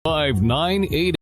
5980.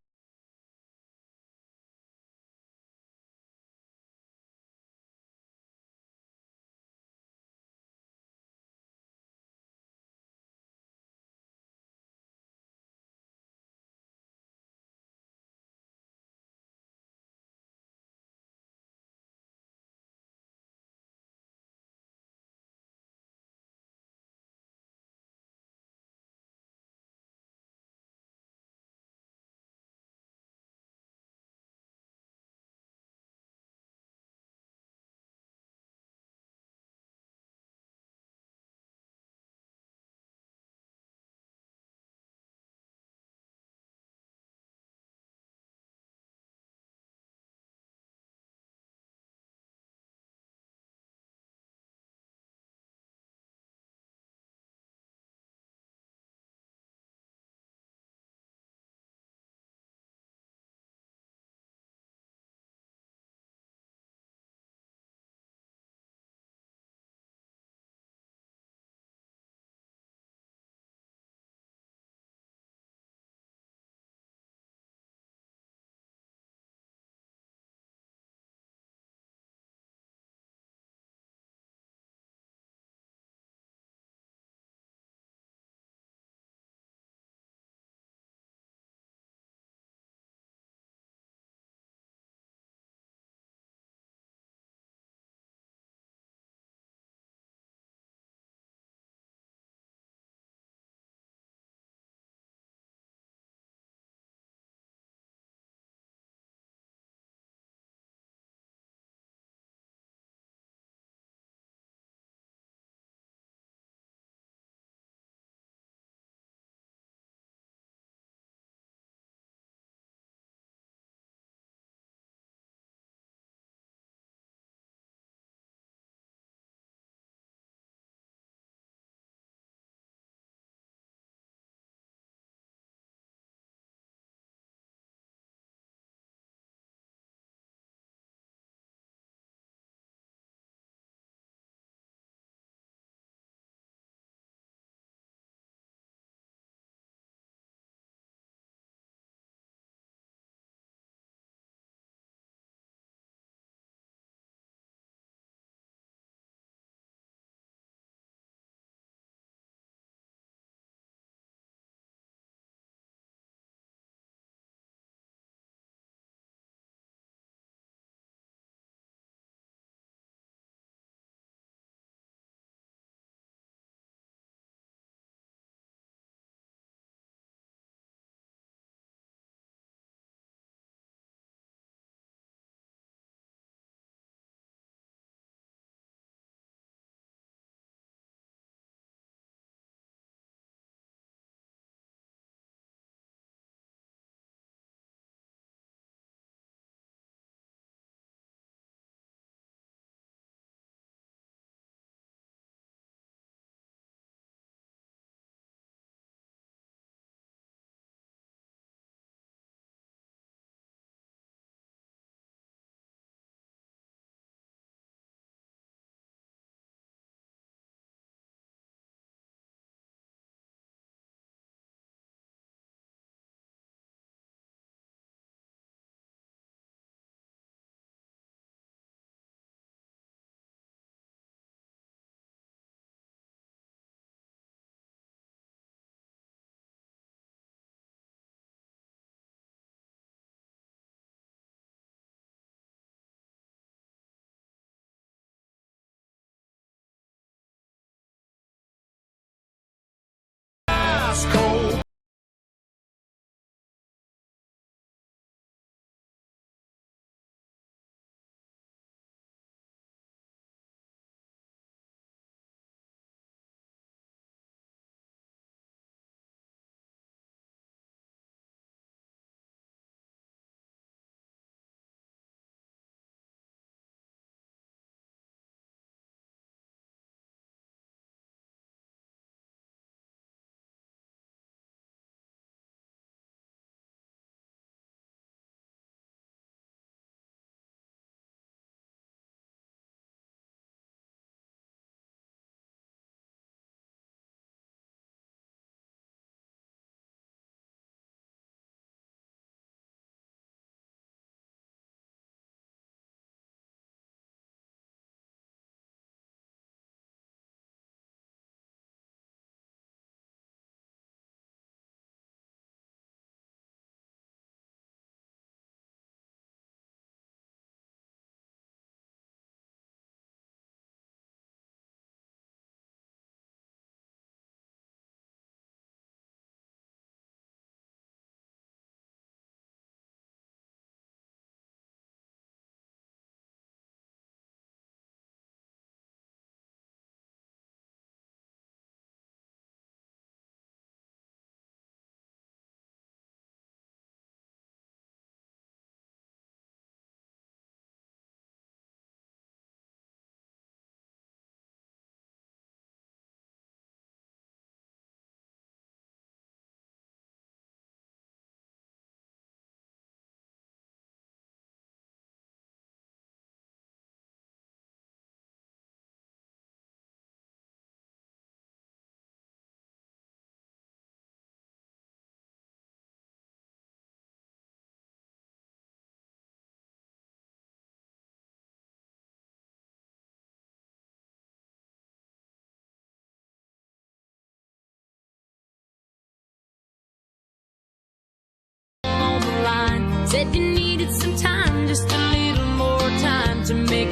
Said you needed some time, just a little more time to make.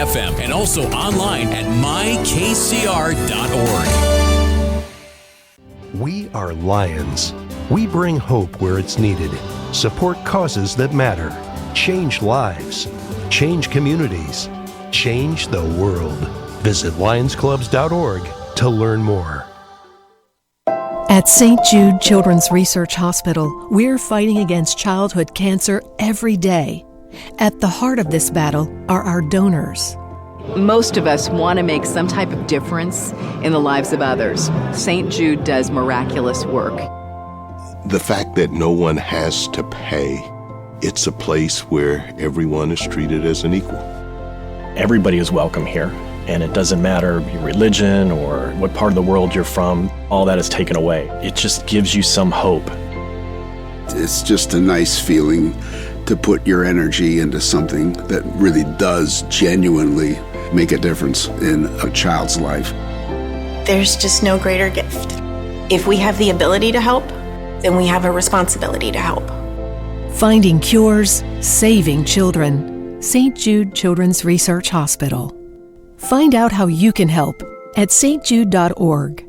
FM and also online at mykcr.org. We are Lions. We bring hope where it's needed, support causes that matter, change lives, change communities, change the world. Visit lionsclubs.org to learn more. At St. Jude Children's Research Hospital, we're fighting against childhood cancer every day. At the heart of this battle are our donors. Most of us want to make some type of difference in the lives of others. St. Jude does miraculous work. The fact that no one has to pay, it's a place where everyone is treated as an equal. Everybody is welcome here, and it doesn't matter your religion or what part of the world you're from. All that is taken away. It just gives you some hope. It's just a nice feeling to put your energy into something that really does genuinely make a difference in a child's life. There's just no greater gift. If we have the ability to help, then we have a responsibility to help. Finding cures, saving children. St. Jude Children's Research Hospital. Find out how you can help at stjude.org.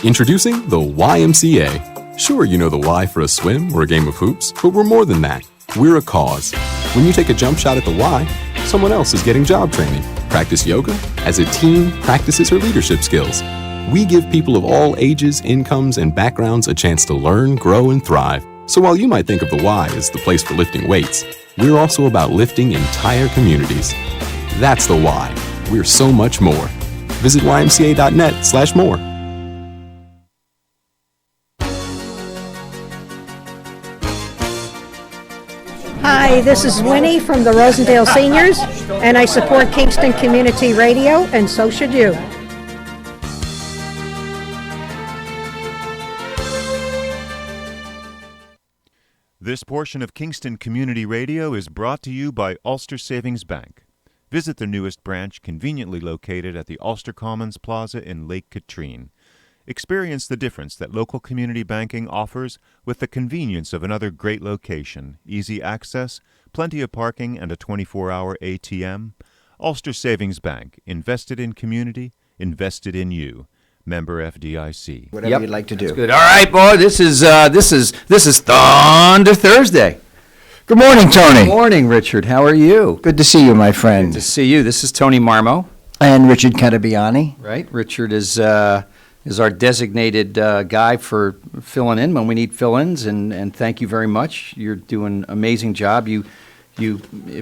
Introducing the YMCA. Sure, you know the Y for a swim or a game of hoops, but we're more than that. We're a cause. When you take a jump shot at the Y, someone else is getting job training. Practice yoga as a team practices her leadership skills. We give people of all ages, incomes, and backgrounds a chance to learn, grow, and thrive. So while you might think of the Y as the place for lifting weights, we're also about lifting entire communities. That's the Y. We're so much more. Visit ymca.net/more. Hi, Hi, this is Winnie from the Rosendale Seniors, and I support Kingston Community Radio, and so should you. This portion of Kingston Community Radio is brought to you by Ulster Savings Bank. Visit their newest branch, conveniently located at the Ulster Commons Plaza in Lake Katrine. Experience the difference that local community banking offers with the convenience of another great location, easy access, plenty of parking, and a 24-hour ATM. Ulster Savings Bank, invested in community, invested in you. Member FDIC. Whatever you'd like to do. That's good. All right, boy. This is Thunder Thursday. Good morning, Tony. Good morning, Richard. How are you? Good to see you, my friend. Good to see you. This is Tony Marmo. And Richard Cattabiani. Right. Richard is our designated guy for filling in when we need fill-ins, and thank you very much. You're doing an amazing job. You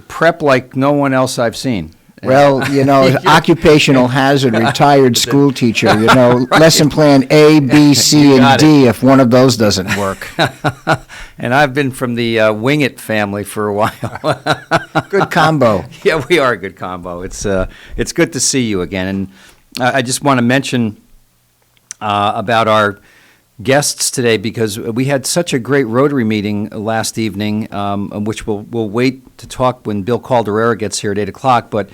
prep like no one else I've seen. Well, occupational hazard, retired school teacher, lesson plan A, B, C, and D if one of those doesn't work. And I've been from the Wing It family for a while. Good combo. Yeah, we are a good combo. It's good to see you again. And I just want to mention about our guests today, because we had such a great Rotary meeting last evening, which we'll wait to talk when Bill Calderara gets here at 8 o'clock. But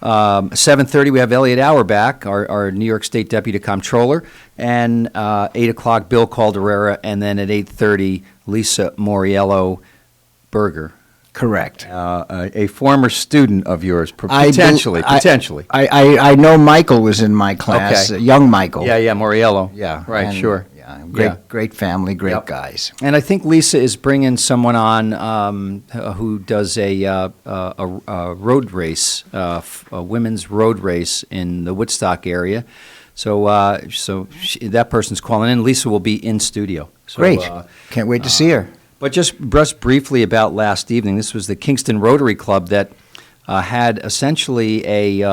7:30 we have Elliott Auerbach, our New York State Deputy Comptroller, and 8 o'clock Bill Calderara, and then at 8:30 Lisa Moriello Berger. Correct. A former student of yours, potentially. I know Michael was in my class, Okay. Young Michael. Yeah, Moriello. Yeah. Right, and, sure. Yeah, great family, great guys. And I think Lisa is bringing someone on who does a road race, a women's road race in the Woodstock area. So that person's calling in. Lisa will be in studio. So, Great. Can't wait to see her. But just briefly about last evening, this was the Kingston Rotary Club that had essentially a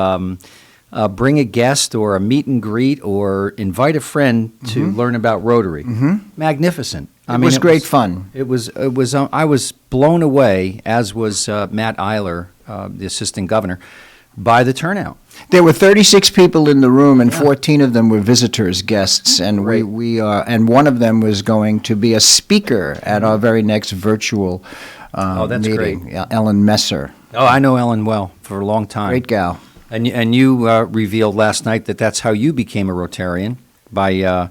bring a guest or a meet and greet or invite a friend to learn about Rotary. Mm-hmm. Magnificent. It was great fun. It was. I was blown away, as was Matt Eiler, the assistant governor, by the turnout. There were 36 people in the room, and 14 of them were visitors, guests, and and one of them was going to be a speaker at our very next virtual that's meeting. great. Yeah, Ellen Messer. Oh, I know Ellen well for a long time. Great gal. And you revealed last night that that's how you became a Rotarian, by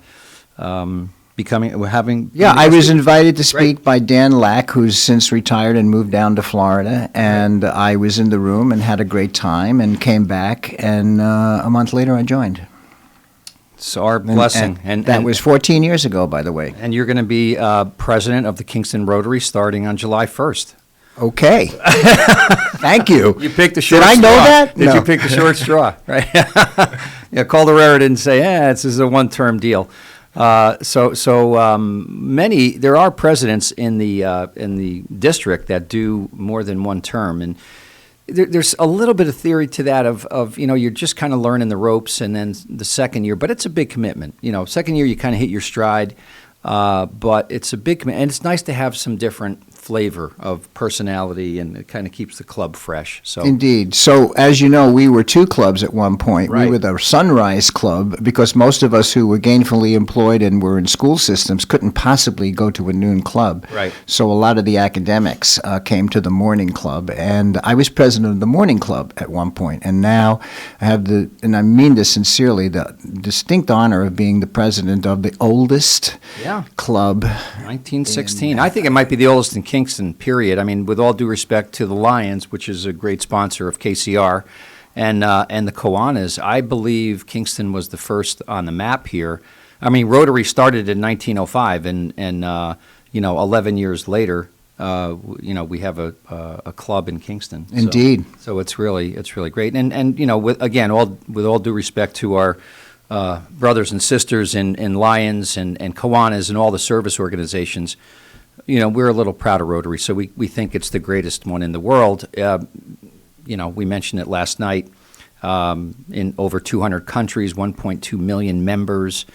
having. Yeah, I was invited to speak by Dan Lack, who's since retired and moved down to Florida, and I was in the room and had a great time and came back, and a month later I joined. It's our blessing. And that was 14 years ago, by the way. And you're going to be president of the Kingston Rotary starting on July 1st. Okay. Thank you. You picked the short straw. Did I know that? Did you pick the short straw? Right. Yeah, Calderara didn't say, this is a one-term deal. Many, there are presidents in the district that do more than one term, and there's a little bit of theory to that of you're just kind of learning the ropes, and then the second year, but it's a big commitment. Second year you kind of hit your stride, but it's a big commitment, and it's nice to have some different flavor of personality, and it kind of keeps the club fresh. So indeed. So as you know, we were two clubs at one point. Right. We were the Sunrise Club, because most of us who were gainfully employed and were in school systems couldn't possibly go to a noon club. Right. So a lot of the academics came to the morning club, and I was president of the morning club at one point. And now I have and I mean this sincerely, the distinct honor of being the president of the oldest club. 1916. I think it might be the oldest in Kingston, period. I mean, with all due respect to the Lions, which is a great sponsor of KCR, and the Kiwanis, I believe Kingston was the first on the map here. I mean, Rotary started in 1905, and 11 years later, we have a club in Kingston. Indeed. So it's really great. And with all due respect to our brothers and sisters in Lions and Kiwanis and all the service organizations, we're a little proud of Rotary, so we think it's the greatest one in the world. We mentioned it last night, in over 200 countries, 1.2 million members,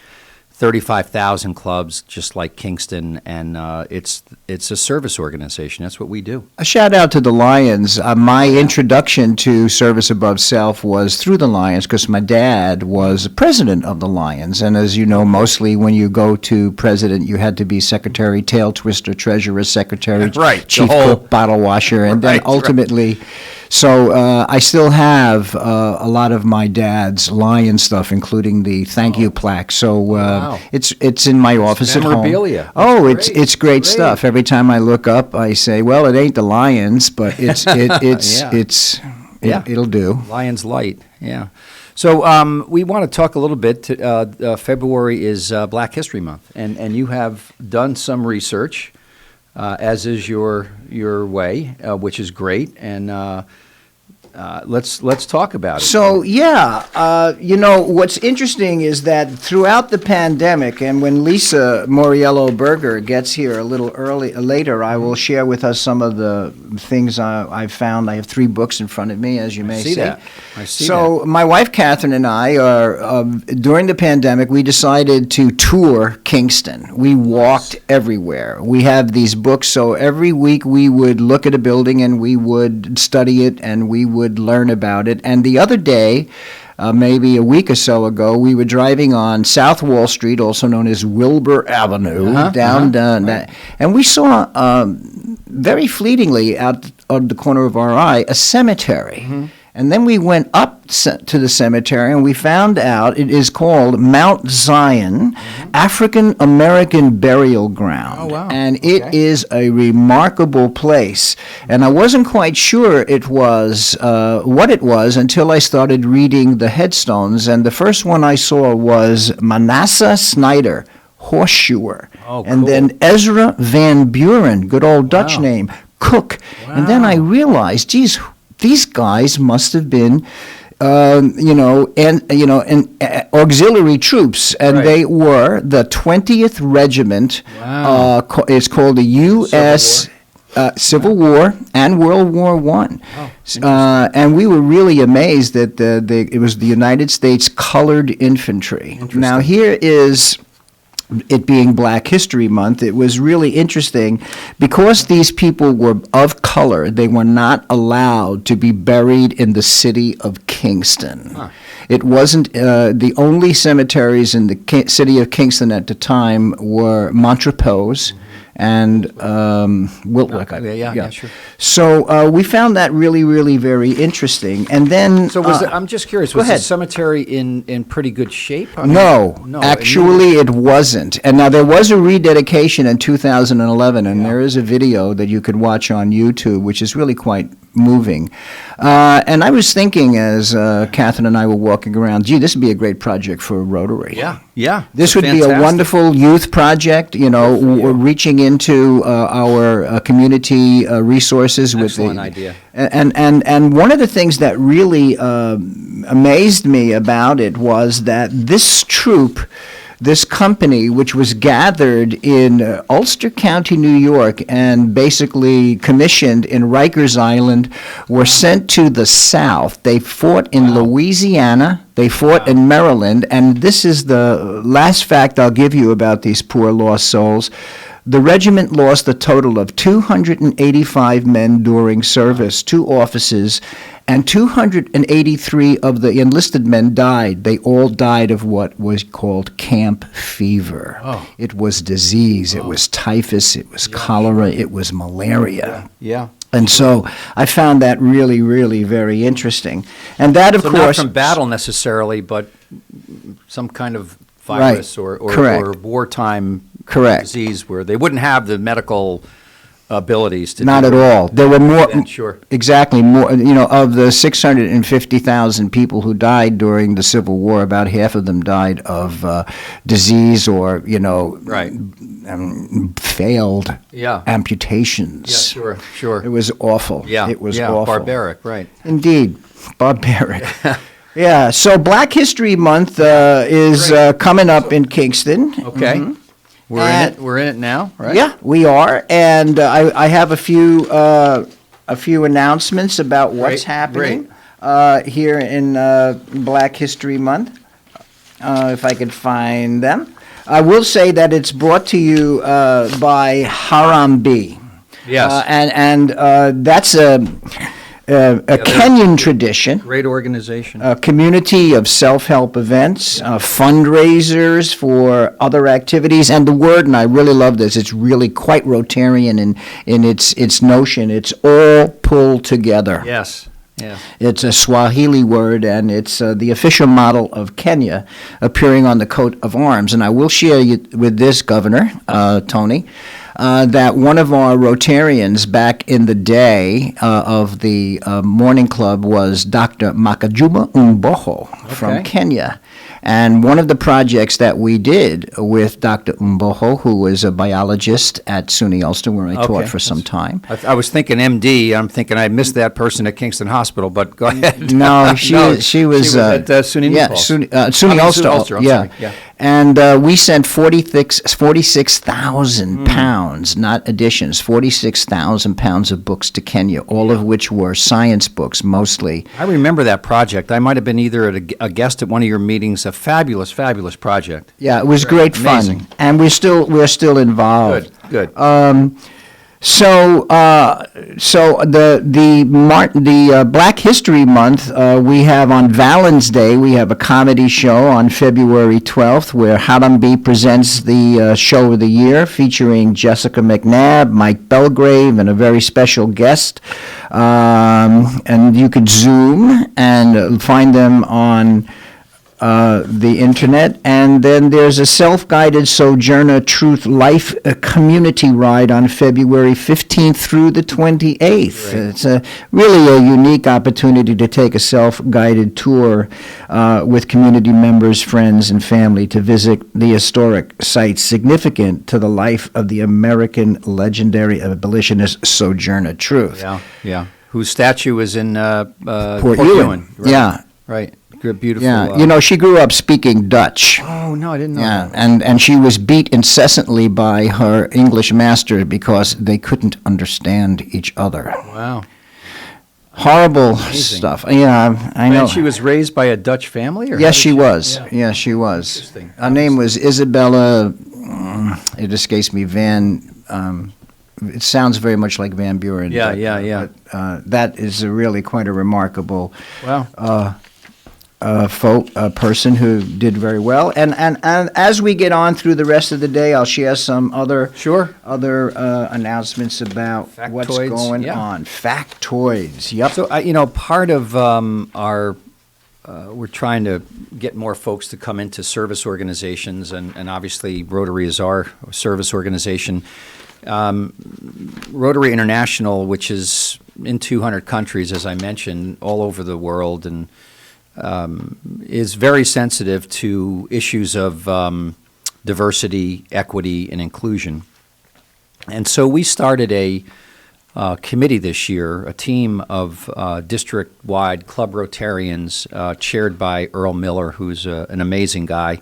35,000 clubs, just like Kingston, and it's a service organization. That's what we do. A shout out to the Lions. My introduction to service above self was through the Lions because my dad was president of the Lions. And as you know, mostly when you go to president, you had to be secretary, tail twister, treasurer, secretary, Right, chief cook, bottle washer, and then ultimately. So I still have a lot of my dad's Lion stuff, including the thank you plaque. So it's in my office at home. Memorabilia. Oh, it's great stuff. Every time I look up, I say, well, it ain't the Lions, but it'll do. Lions Light, yeah. So we want to talk a little bit. February is Black History Month, and you have done some research, as is your way, which is great, and let's talk about it. So what's interesting is that throughout the pandemic, and when Lisa Moriello Berger gets here a little later, I will share with us some of the things I've found. I have 3 books in front of me, as you may see. I see so that. my wife Catherine and I are during the pandemic, we decided to tour Kingston. We walked everywhere. We have these books, so every week we would look at a building and we would study it and we would learn about it. And the other day, maybe a week or so ago, we were driving on South Wall Street, also known as Wilbur Avenue, and we saw very fleetingly out of the corner of our eye a cemetery. Mm-hmm. And then we went up to the cemetery and we found out it is called Mount Zion African American Burial Ground. Oh, wow. And it is a remarkable place. And I wasn't quite sure it was what it was until I started reading the headstones. And the first one I saw was Manasseh Snyder, horseshoer. Oh, cool. And then Ezra Van Buren, good old Dutch name, cook. Wow. And then I realized, geez, these guys must have been, auxiliary troops, and they were the 20th Regiment. Wow. It's called the U.S. Civil War and World War I. And we were really amazed that it was the United States Colored Infantry. Now here is. It being Black History Month, it was really interesting because these people were of color. They were not allowed to be buried in the city of Kingston. Huh. It wasn't the only cemeteries in the city of Kingston at the time were Montrepose and Wiltwyck. Sure. So we found that really, really very interesting. And then, so I'm just curious. Was the cemetery in pretty good shape? No, actually, it wasn't. And now there was a rededication in 2011, and there is a video that you could watch on YouTube, which is really quite moving. And I was thinking as Catherine and I were walking around, gee, this would be a great project for Rotary. Yeah. This would be a wonderful youth project, we're reaching into our community resources. Excellent idea. And one of the things that really amazed me about it was that this troop, this company, which was gathered in Ulster County, New York, and basically commissioned in Rikers Island, were sent to the South. They fought in Louisiana, they fought in Maryland, and this is the last fact I'll give you about these poor lost souls. The regiment lost a total of 285 men during service, 2 officers, and 283 of the enlisted men died. They all died of what was called camp fever. Oh. It was disease. It was typhus. It was cholera. It was malaria. Yeah. And so I found that really, really very interesting. And that, of course... not from battle necessarily, but some kind of virus or wartime disease where they wouldn't have the medical abilities to not at all. There were more, sure. Exactly, more, of the 650,000 people who died during the Civil War, about half of them died of disease or, failed amputations. Yeah, sure. It was awful. Yeah, it was awful. Barbaric, right. Indeed, barbaric. Yeah, so Black History Month is coming up in Kingston. Okay. Mm-hmm. We're in it now, right? Yeah, we are, and I have a few announcements about what's happening here in Black History Month. If I could find them. I will say that it's brought to you by Harambee. Yes. And that's a Kenyan tradition. Great organization. A community of self-help events, fundraisers for other activities, and the word, and I really love this, it's really quite Rotarian in its notion. It's all pulled together. Yes. Yeah. It's a Swahili word, and it's the official model of Kenya appearing on the coat of arms. And I will share with this, Governor, Tony, that one of our Rotarians back in the day of the morning club was Dr. Makajuma Umboho from Kenya. And one of the projects that we did with Dr. Umboho, who was a biologist at SUNY Ulster, where I taught for some time. I was thinking MD. I'm thinking I missed that person at Kingston Hospital, but go ahead. No, she was at SUNY. Yeah, SUNY Ulster. Yeah. And we sent 46,000 pounds, not additions, 46,000 pounds of books to Kenya, all of which were science books mostly. I remember that project. I might have been either at a guest at one of your meetings. A fabulous, fabulous project. Yeah, it was great Amazing. fun, and we're still involved. Good. So the Black History Month, we have on Valentine's Day, we have a comedy show on February 12th where Harambee presents the show of the year featuring Jessica McNabb, Mike Belgrave, and a very special guest. And you could Zoom and find them on the internet. And then there's a self-guided Sojourner Truth Life community ride on February 15th through the 28th. Right. It's really a unique opportunity to take a self-guided tour with community members, friends, and family to visit the historic sites significant to the life of the American legendary abolitionist Sojourner Truth. Yeah. Whose statue is in Port Ewing. Right? Yeah. Right. Beautiful. Yeah, she grew up speaking Dutch. Oh, no, I didn't know that. And she was beat incessantly by her English master because they couldn't understand each other. Wow. Horrible stuff. Yeah, I know. And she was raised by a Dutch family? Or yes, she was. Yeah, she was. Interesting. Her name was Isabella, it escapes me, it sounds very much like Van Buren. Yeah. But, that is really quite a remarkable person who did very well. And as we get on through the rest of the day, I'll share some other announcements about what's going on. Factoids. Yep. So part of our we're trying to get more folks to come into service organizations, and obviously Rotary is our service organization. Rotary International, which is in 200 countries, as I mentioned, all over the world, and is very sensitive to issues of diversity, equity, and inclusion. And so we started a committee this year, a team of district-wide club Rotarians chaired by Earl Miller, who's an amazing guy,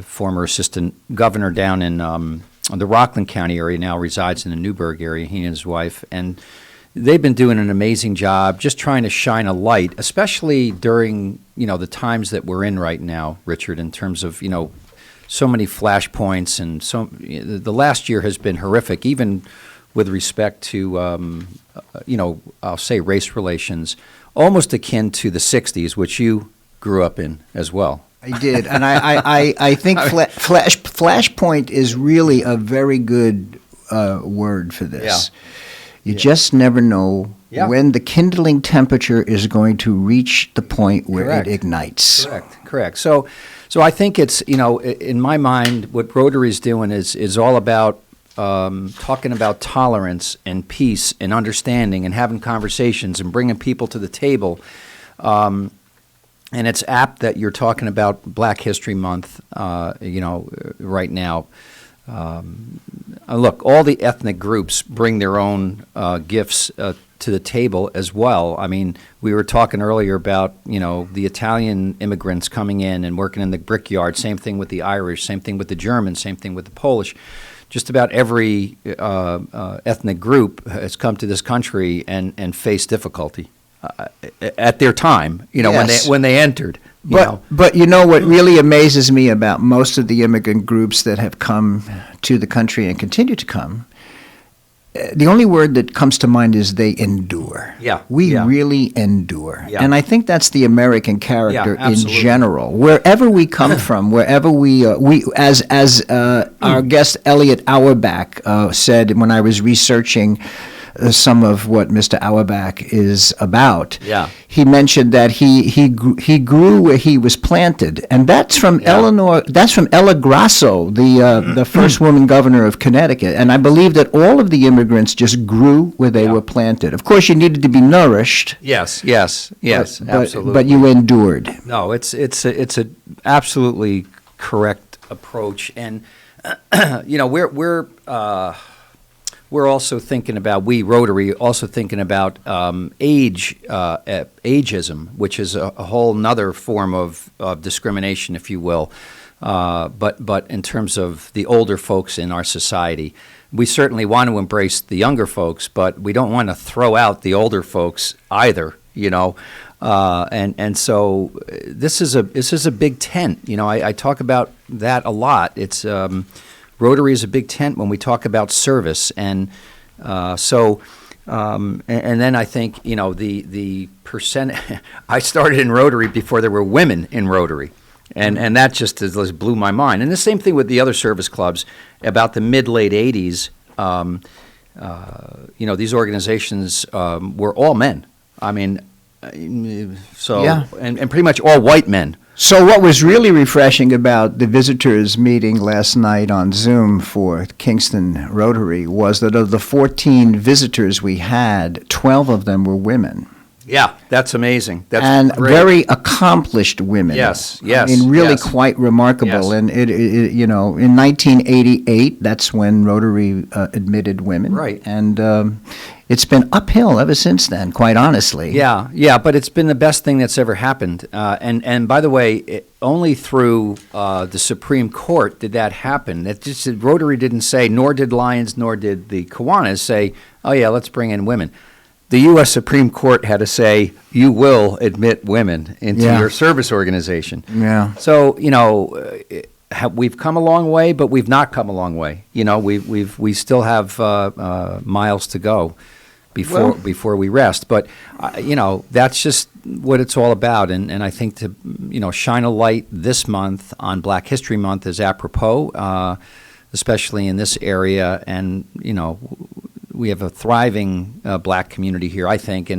former assistant governor down in the Rockland County area, now resides in the Newburgh area, he and his wife. And they've been doing an amazing job just trying to shine a light, especially during, the times that we're in right now, Richard, in terms of, so many flashpoints, and the last year has been horrific, even with respect to, I'll say race relations, almost akin to the 60s, which you grew up in as well. I did, and I think flashpoint is really a very good word for this. Yeah. You just never know when the kindling temperature is going to reach the point where it ignites. Correct. So I think it's, in my mind, what Rotary is doing is all about talking about tolerance and peace and understanding and having conversations and bringing people to the table. And it's apt that you're talking about Black History Month, right now. Look, all the ethnic groups bring their own gifts to the table as well. I mean, we were talking earlier about, the Italian immigrants coming in and working in the brickyard. Same thing with the Irish, same thing with the Germans, same thing with the Polish. Just about every ethnic group has come to this country and faced difficulty at their time, when they entered. But you know what really amazes me about most of the immigrant groups that have come to the country and continue to come, the only word that comes to mind is they endure. Yeah. We really endure. Yeah. And I think that's the American character Yeah, in absolutely. general. Wherever we come from, wherever as our guest Elliott Auerbach said when I was researching some of what Mr. Auerbach is about. Yeah. He mentioned that he grew where he was planted, and that's from Ella Grasso, the first woman governor of Connecticut. And I believe that all of the immigrants just grew where they were planted. Of course, you needed to be nourished. Yes, absolutely. But you endured. No, it's a absolutely correct approach, and we're also thinking about, we Rotary also thinking about ageism, which is a whole nother form of discrimination, if you will. But in terms of the older folks in our society, we certainly want to embrace the younger folks, but we don't want to throw out the older folks either. And so this is a big tent. I talk about that a lot. It's Rotary is a big tent when we talk about service, and then I think the percent. I started in Rotary before there were women in Rotary, and that just blew my mind. And the same thing with the other service clubs. About the mid-late '80s, these organizations were all men. I mean, and pretty much all white men. So what was really refreshing about the visitors meeting last night on Zoom for Kingston Rotary was that of the 14 visitors we had, 12 of them were women. Yeah, that's amazing. That's great. Very accomplished women. Yes. I mean, really quite remarkable. Yes. And in 1988, that's when Rotary admitted women. Right. And it's been uphill ever since then, quite honestly. Yeah, but it's been the best thing that's ever happened. And by the way, only through the Supreme Court did that happen. Rotary didn't say, nor did Lions, nor did the Kiwanis say, oh yeah, let's bring in women. The U.S. Supreme Court had to say, you will admit women into your service organization. Yeah. So, we've come a long way, but we've not come a long way. We still have miles to go before we rest. But, that's just what it's all about. And I think to, shine a light this month on Black History Month is apropos, especially in this area. And, we have a thriving black community here, I think,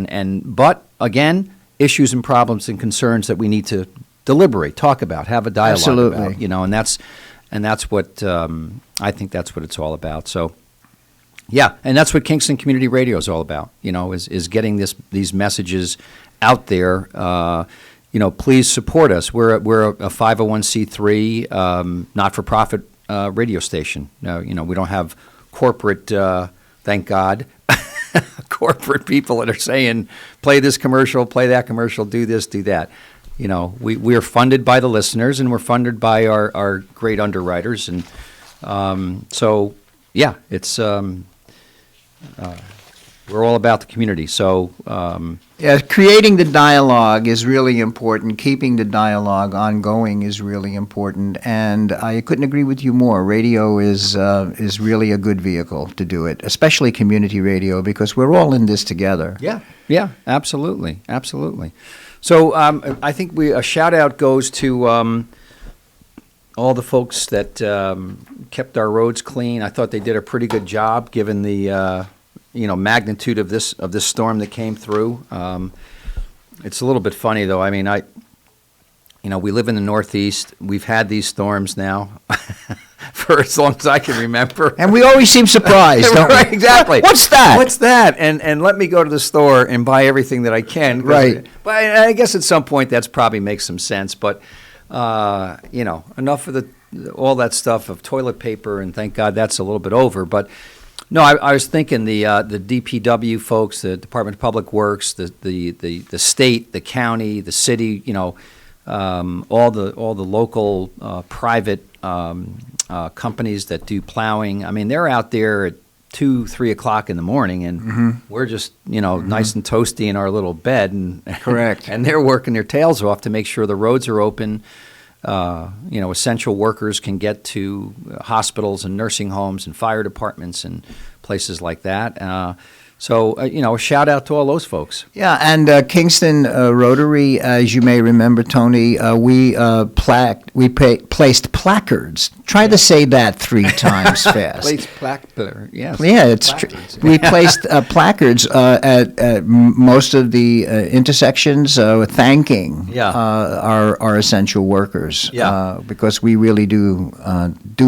but again, issues and problems and concerns that we need to deliberate, talk about, have a dialogue about, and that's what I think that's what it's all about. So, yeah, and that's what Kingston Community Radio is all about. Is getting these messages out there. Please support us. We're a 501c3 not-for-profit radio station. We don't have corporate. Thank God, corporate people that are saying, play this commercial, play that commercial, do this, do that. We are funded by the listeners, and we're funded by our great underwriters. And it's we're all about the community. So creating the dialogue is really important. Keeping the dialogue ongoing is really important. And I couldn't agree with you more. Radio is really a good vehicle to do it, especially community radio, because we're all in this together. Yeah, absolutely. So I think a shout out goes to all the folks that kept our roads clean. I thought they did a pretty good job given the magnitude of this storm that came through. It's a little bit funny though. I mean, we live in the Northeast. We've had these storms now for as long as I can remember. And we always seem surprised, don't right, we? Exactly. What's that? What's that? And let me go to the store and buy everything that I can. Right. But I guess at some point that's probably makes some sense. But, enough of all that stuff of toilet paper, and thank God that's a little bit over. But no, I was thinking the DPW folks, the Department of Public Works, the state, the county, the city, all the local private companies that do plowing. I mean, they're out there at 2, 3 o'clock in the morning, and we're just, nice and toasty in our little bed, and Correct. and they're working their tails off to make sure the roads are open. Essential workers can get to hospitals and nursing homes and fire departments and places like that. So, a shout out to all those folks. Yeah, and Kingston Rotary, as you may remember, Tony, we placed placards. Try to say that 3 times fast. Placed placard, yes. Yeah, it's true. We placed placards at most of the intersections, thanking our essential workers. Yeah. Because we really do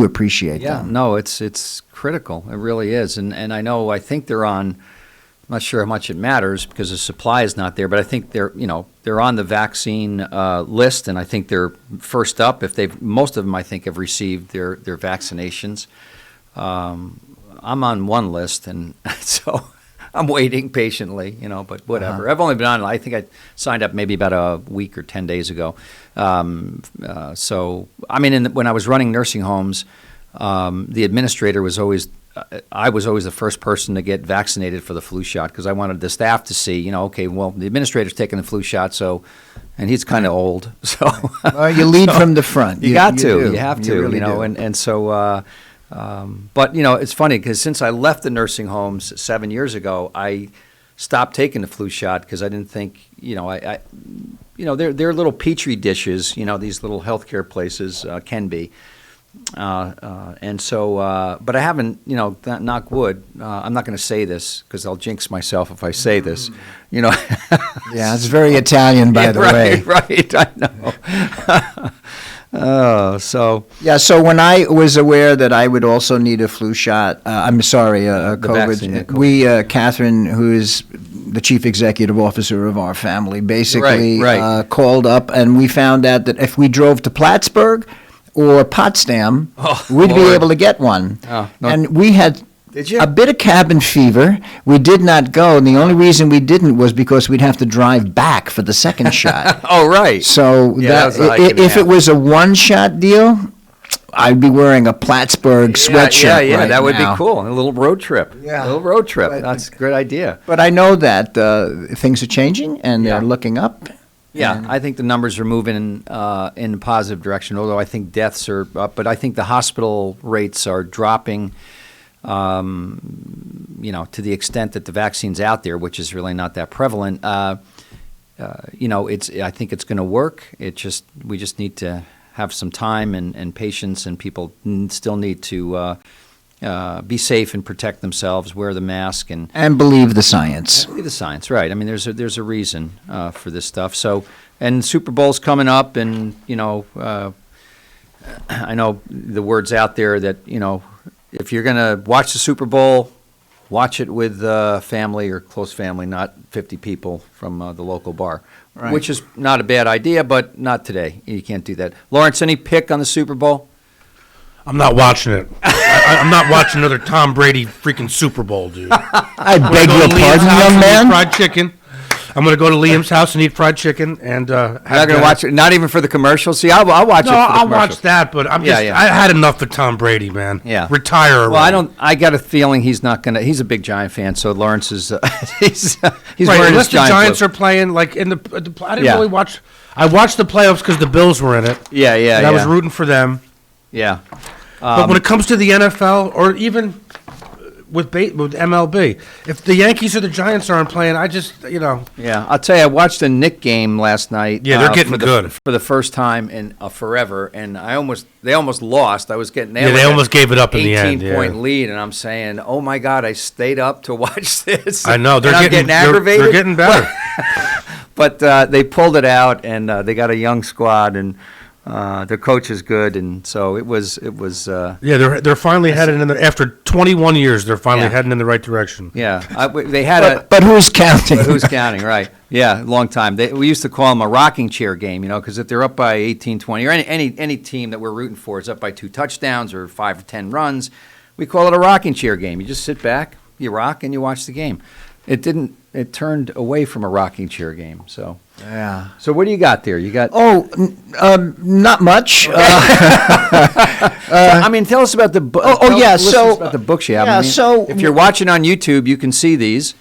appreciate them. No, it's critical. It really is, and I think they're on. I'm not sure how much it matters because the supply is not there, but I think they're on the vaccine list, and I think they're first up. Most of them, I think, have received their vaccinations. I'm on one list, and so I'm waiting patiently, but whatever. I've only been on. I think I signed up maybe about a week or 10 days ago. So I mean, when I was running nursing homes, the administrator was always. I was always the first person to get vaccinated for the flu shot because I wanted the staff to see, okay, well, the administrator's taking the flu shot, and he's kind of old, so. Well, you lead from the front. You have to, really do. and so, but, it's funny because since I left the nursing homes 7 years ago, I stopped taking the flu shot because I didn't think, they're little petri dishes, these little healthcare places can be. And so, but I haven't, knock wood, I'm not going to say this because I'll jinx myself if I say this, Yeah, it's very Italian, by the way. Right, I know. So. Yeah, so when I was aware that I would also need a flu shot, COVID, Catherine, who is the chief executive officer of our family, basically called up, and we found out that if we drove to Plattsburgh, or Potsdam, we'd be able to get one. Oh, no. And we had Did you? a bit of cabin fever. We did not go, and the only reason we didn't was because we'd have to drive back for the second shot. Oh, right. So if it was a one-shot deal, I'd be wearing a Plattsburgh sweatshirt right that would now. be cool. A little road trip. Yeah. A little road trip. That's a good idea. But I know that things are changing, and they're looking up. Yeah, I think the numbers are moving in a positive direction, although I think deaths are up. But I think the hospital rates are dropping, to the extent that the vaccine's out there, which is really not that prevalent. I think it's going to work. We just need to have some time and patience, and people still need to be safe and protect themselves, wear the mask, and believe the science. Believe the science, right? I mean, there's a reason for this stuff. So, and Super Bowl's coming up, and I know the word's out there that if you're gonna watch the Super Bowl, watch it with family or close family, not 50 people from the local bar, which is not a bad idea, but not today. You can't do that. Lawrence, any pick on the Super Bowl? I'm not watching it. I'm not watching another Tom Brady freaking Super Bowl, dude. I beg your pardon, young man? Fried chicken. I'm going to go to Liam's house and eat fried chicken. And you're not going to watch it? Not even for the commercial? See, I'll watch it for the commercial. I'll watch that, but I had enough of Tom Brady, man. Yeah. Retire. Well, I got a feeling he's not going to. He's a big Giant fan, so Lawrence is. He's right, wearing unless his the Giants blue. are playing, like in the I didn't really watch. I watched the playoffs because the Bills were in it. Yeah. And I was rooting for them. Yeah. But when it comes to the NFL, or even with MLB, if the Yankees or the Giants aren't playing, I just, Yeah, I'll tell you, I watched a Knicks game last night. Yeah, they're getting good. For the first time in forever, and they almost lost. I was getting they almost gave it up in the end. 18-point lead, and I'm saying, oh my God, I stayed up to watch this. I know, I'm getting aggravated. They're getting better. But they pulled it out, and they got a young squad, and their coach is good, and so it was. They're finally headed in after 21 years. They're finally heading in the right direction. Yeah, they had but who's counting? Who's counting? Right? Yeah, long time. We used to call them a rocking chair game, because if they're up by 18, 20, or any team that we're rooting for is up by 2 touchdowns or 5 or 10 runs, we call it a rocking chair game. You just sit back, you rock, and you watch the game. It didn't. It turned away from a rocking chair game. So. Yeah. So what do you got there? You got not much. I mean, tell us about the book. About the books you have. Yeah, so if you're watching on YouTube, you can see these,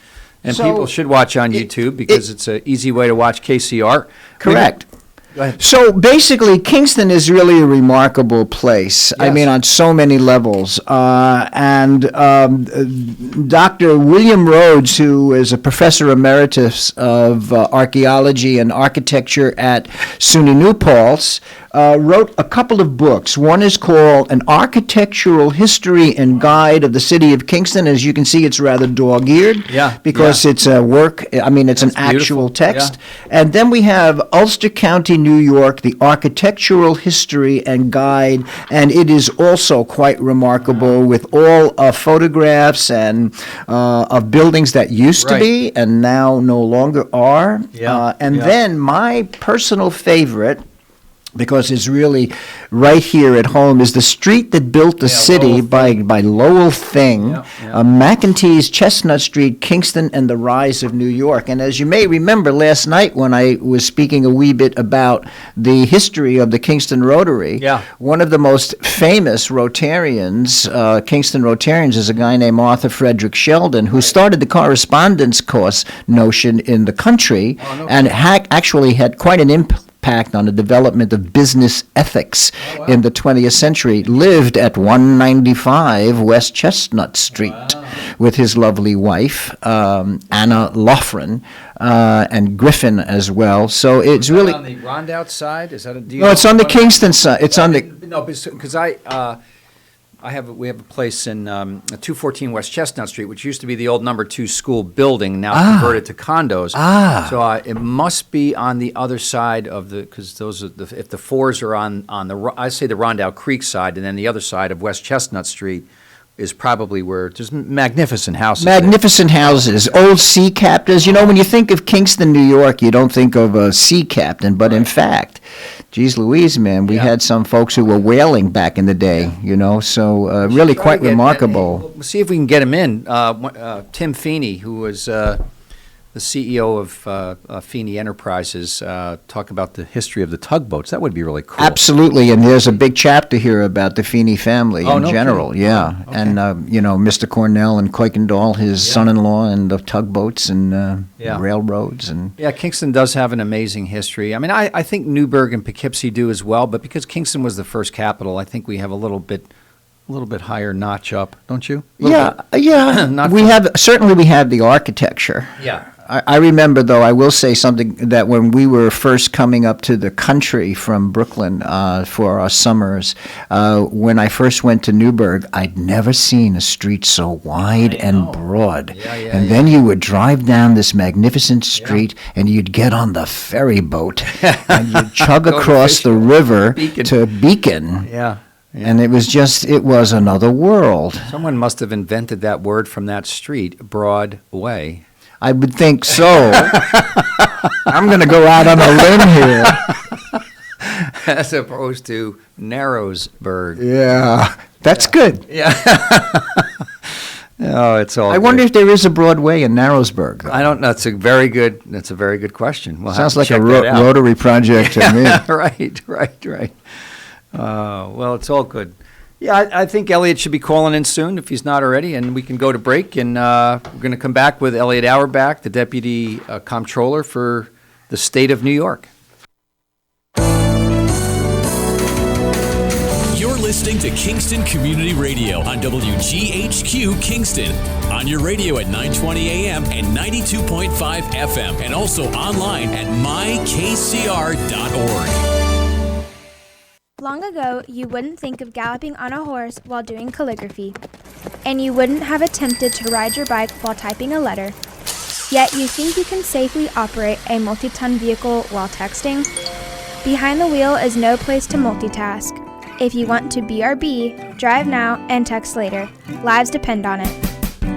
and people should watch on YouTube because it's an easy way to watch KCR. Correct. So basically, Kingston is really a remarkable place. Yes. I mean, on so many levels. And Dr. William Rhodes, who is a professor emeritus of archaeology and architecture at SUNY New Paltz, wrote a couple of books. One is called An Architectural History and Guide of the City of Kingston. As you can see, it's rather dog-eared because it's a work. I mean, it's an actual text. Yeah. And then we have Ulster County, New York, The Architectural History and Guide, and it is also quite remarkable with all photographs and of buildings that used to be and now no longer are. Then my personal favorite, because it's really right here at home, is The Street That Built the City by Lowell Thing, McEntee's Chestnut Street, Kingston, and the Rise of New York. And as you may remember, last night when I was speaking a wee bit about the history of the Kingston Rotary, one of the most famous Rotarians, Kingston Rotarians, is a guy named Arthur Frederick Sheldon, who started the correspondence course notion in the country and actually had quite an impact on the development of business ethics in the 20th century, lived at 195 West Chestnut Street with his lovely wife, Anna Loughran, and Griffin as well. So it's really... on the Rondout side? Is that no, it's on the Kingston side. It's on the... No, because we have a place in 214 West Chestnut Street, which used to be the old number 2 school building, now converted to condos. So it must be on the other side of the, because those are if the 4s are on the, I say the Rondout Creek side, and then the other side of West Chestnut Street is probably where there's magnificent houses. Magnificent houses, old sea captains. You know, when you think of Kingston, New York, you don't think of a sea captain, but in fact, geez Louise, man, we had some folks who were whaling back in the day, you know, so really quite remarkable. We'll see if we can get him in. Tim Feeney, who was the CEO of Feeney Enterprises, talk about the history of the tugboats. That would be really cool. Absolutely, and there's a big chapter here about the Feeney family in general, and you know, Mr. Cornell and Kuykendall, his son-in-law, and the tugboats and railroads. And Kingston does have an amazing history. I mean, I think Newburgh and Poughkeepsie do as well, but because Kingston was the first capital, I think we have a little bit higher notch up, don't you? We have the architecture. Yeah. I remember, though, I will say something, that when we were first coming up to the country from Brooklyn for our summers, when I first went to Newburgh, I'd never seen a street so wide and broad. And then you would drive down this magnificent street, and you'd get on the ferry boat, and you'd chug across the river to Beacon. And it was another world. Someone must have invented that word from that street, Broadway. I would think so. I'm going to go out on a limb here. As opposed to Narrowsburg. Yeah, that's good. Yeah. Oh, it's all. I wonder if there is a Broadway in Narrowsburg, though. I don't know. That's a very good question. We'll Sounds like a Rotary project to me. Right. Well, it's all good. Yeah, I think Elliott should be calling in soon if he's not already, and we can go to break. And we're going to come back with Elliott Auerbach, the Deputy Comptroller for the State of New York. You're listening to Kingston Community Radio on WGHQ Kingston. On your radio at 920 AM and 92.5 FM, and also online at mykcr.org. Long ago, you wouldn't think of galloping on a horse while doing calligraphy, and you wouldn't have attempted to ride your bike while typing a letter. Yet you think you can safely operate a multi-ton vehicle while texting? Behind the wheel is no place to multitask. If you want to BRB, drive now and text later. Lives depend on it.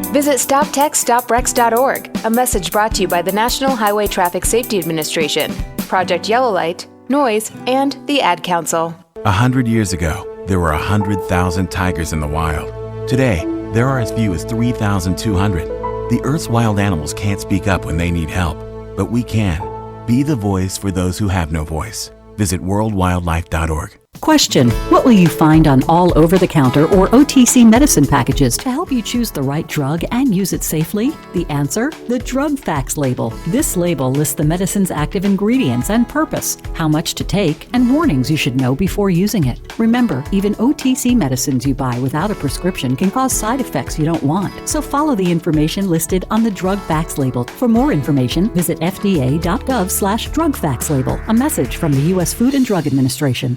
Visit StopTextStopWrecks.org, a message brought to you by the National Highway Traffic Safety Administration, Project Yellow Light, Noise, and the Ad Council. 100 years ago, there were 100,000 tigers in the wild. Today, there are as few as 3,200. The Earth's wild animals can't speak up when they need help, but we can. Be the voice for those who have no voice. Visit worldwildlife.org. Question: what will you find on all over-the-counter or OTC medicine packages to help you choose the right drug and use it safely? The answer: the drug facts label. This label lists the medicine's active ingredients and purpose, how much to take, and warnings you should know before using it. Remember, even OTC medicines you buy without a prescription can cause side effects you don't want. So follow the information listed on the drug facts label. For more information, visit fda.gov/drug facts label. A message from the U.S. Food and Drug Administration.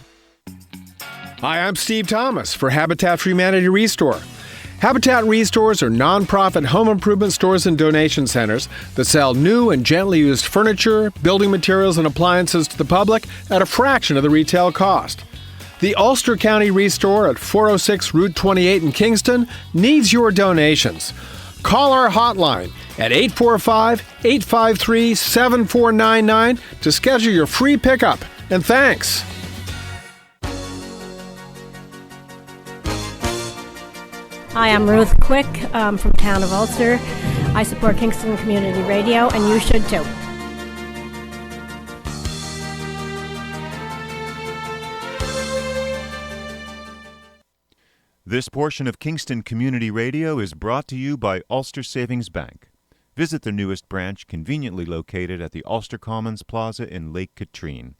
Hi, I'm Steve Thomas for Habitat for Humanity Restore. Habitat Restores are nonprofit home improvement stores and donation centers that sell new and gently used furniture, building materials, and appliances to the public at a fraction of the retail cost. The Ulster County Restore at 406 Route 28 in Kingston needs your donations. Call our hotline at 845-853-7499 to schedule your free pickup. And thanks. Hi, I'm Ruth Quick from town of Ulster. I support Kingston Community Radio, and you should too. This portion of Kingston Community Radio is brought to you by Ulster Savings Bank. Visit their newest branch, conveniently located at the Ulster Commons Plaza in Lake Katrine.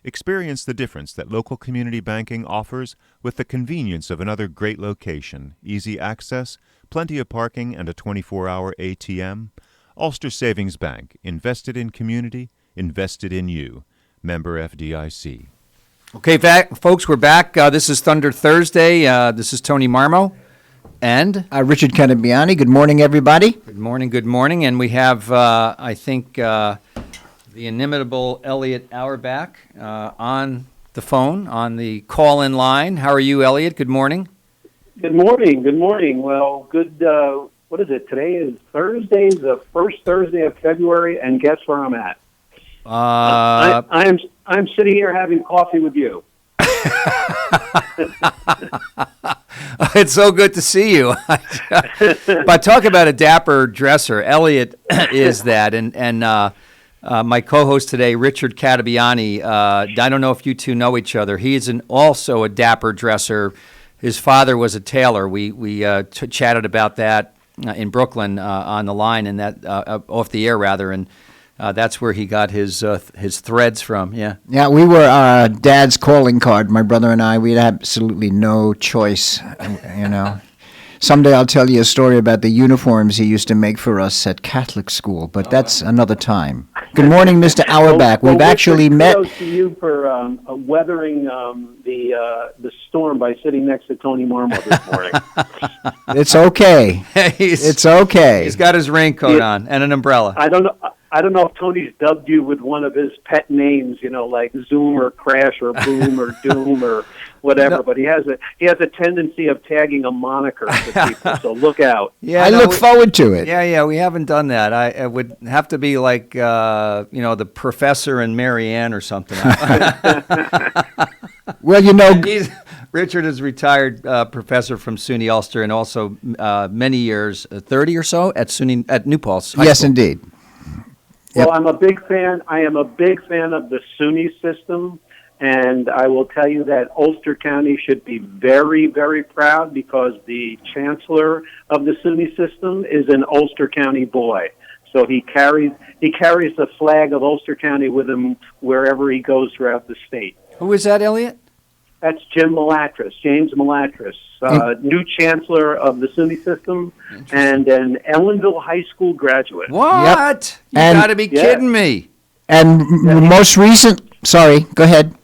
Experience the difference that local community banking offers with the convenience of another great location, easy access, plenty of parking, and a 24-hour ATM. Ulster Savings Bank, invested in community, invested in you. Member FDIC. Okay, folks, we're back. This is Thunder Thursday. This is Tony Marmo. And? Richard Cattabiani. Good morning, everybody. Good morning. And we have, I think, the inimitable Elliott Auerbach on the phone, on the call-in line. How are you, Elliott? Good morning. Good morning. Well, good, what is it? Today is Thursday, the first Thursday of February, and guess where I'm at? I'm sitting here having coffee with you. It's so good to see you. But talk about a dapper dresser. Elliott is that, and my co-host today, Richard Cattabiani, I don't know if you two know each other. He is also a dapper dresser. His father was a tailor. We chatted about that in Brooklyn on the line, and that off the air rather, and that's where he got his threads from. Yeah. Yeah, we were our dad's calling card. My brother and I. We had absolutely no choice, you know. Someday I'll tell you a story about the uniforms he used to make for us at Catholic school, but that's another time. Good morning, Mr. Auerbach. We've actually met. Kudos to you for weathering the storm by sitting next to Tony Marmo this morning. It's okay. It's okay. He's got his raincoat on and an umbrella. I don't know if Tony's dubbed you with one of his pet names, you know, like Zoom or Crash or Boom or Doom or whatever. No. But he has a tendency of tagging a moniker to people, so look out. Yeah, I look forward to it. Yeah, we haven't done that. I would have to be like, the Professor and Mary Ann or something. Well, you know, Richard is retired professor from SUNY Ulster, and also many years, 30 or so at New Paltz. Yes, School. Indeed. Well, I'm a big fan. I am a big fan of the SUNY system, and I will tell you that Ulster County should be very, very proud because the chancellor of the SUNY system is an Ulster County boy. So he carries the flag of Ulster County with him wherever he goes throughout the state. Who is that, Elliott? That's James Malatras, new chancellor of the SUNY system and an Ellenville High School graduate. What? Yep. You got to be kidding me. And most recent, sorry, go ahead.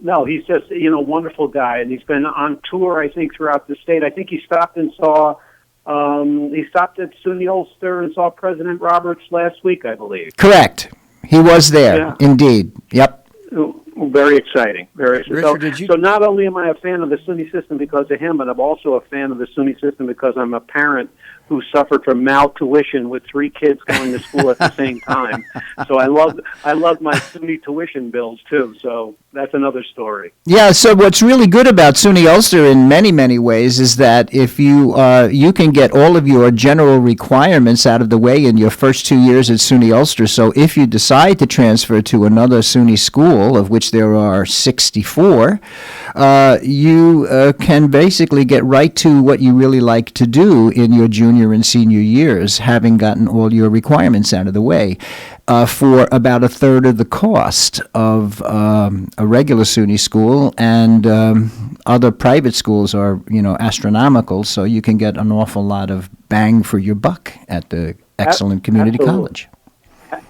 No, he's just, wonderful guy. And he's been on tour, I think, throughout the state. I think he stopped at SUNY Ulster and saw President Roberts last week, I believe. Correct. He was there, indeed. Yep. Very exciting. Very exciting. Richard, so not only am I a fan of the SUNY system because of him, but I'm also a fan of the SUNY system because I'm a parent who suffered from maltuition with 3 kids going to school at the same time. So I love my SUNY tuition bills too. So that's another story. Yeah. So what's really good about SUNY Ulster in many, many ways is that if you can get all of your general requirements out of the way in your first 2 years at SUNY Ulster. So if you decide to transfer to another SUNY school, of which which there are 64, you can basically get right to what you really like to do in your junior and senior years, having gotten all your requirements out of the way. For about a third of the cost of a regular SUNY school, and other private schools are, astronomical. So you can get an awful lot of bang for your buck at the excellent community college.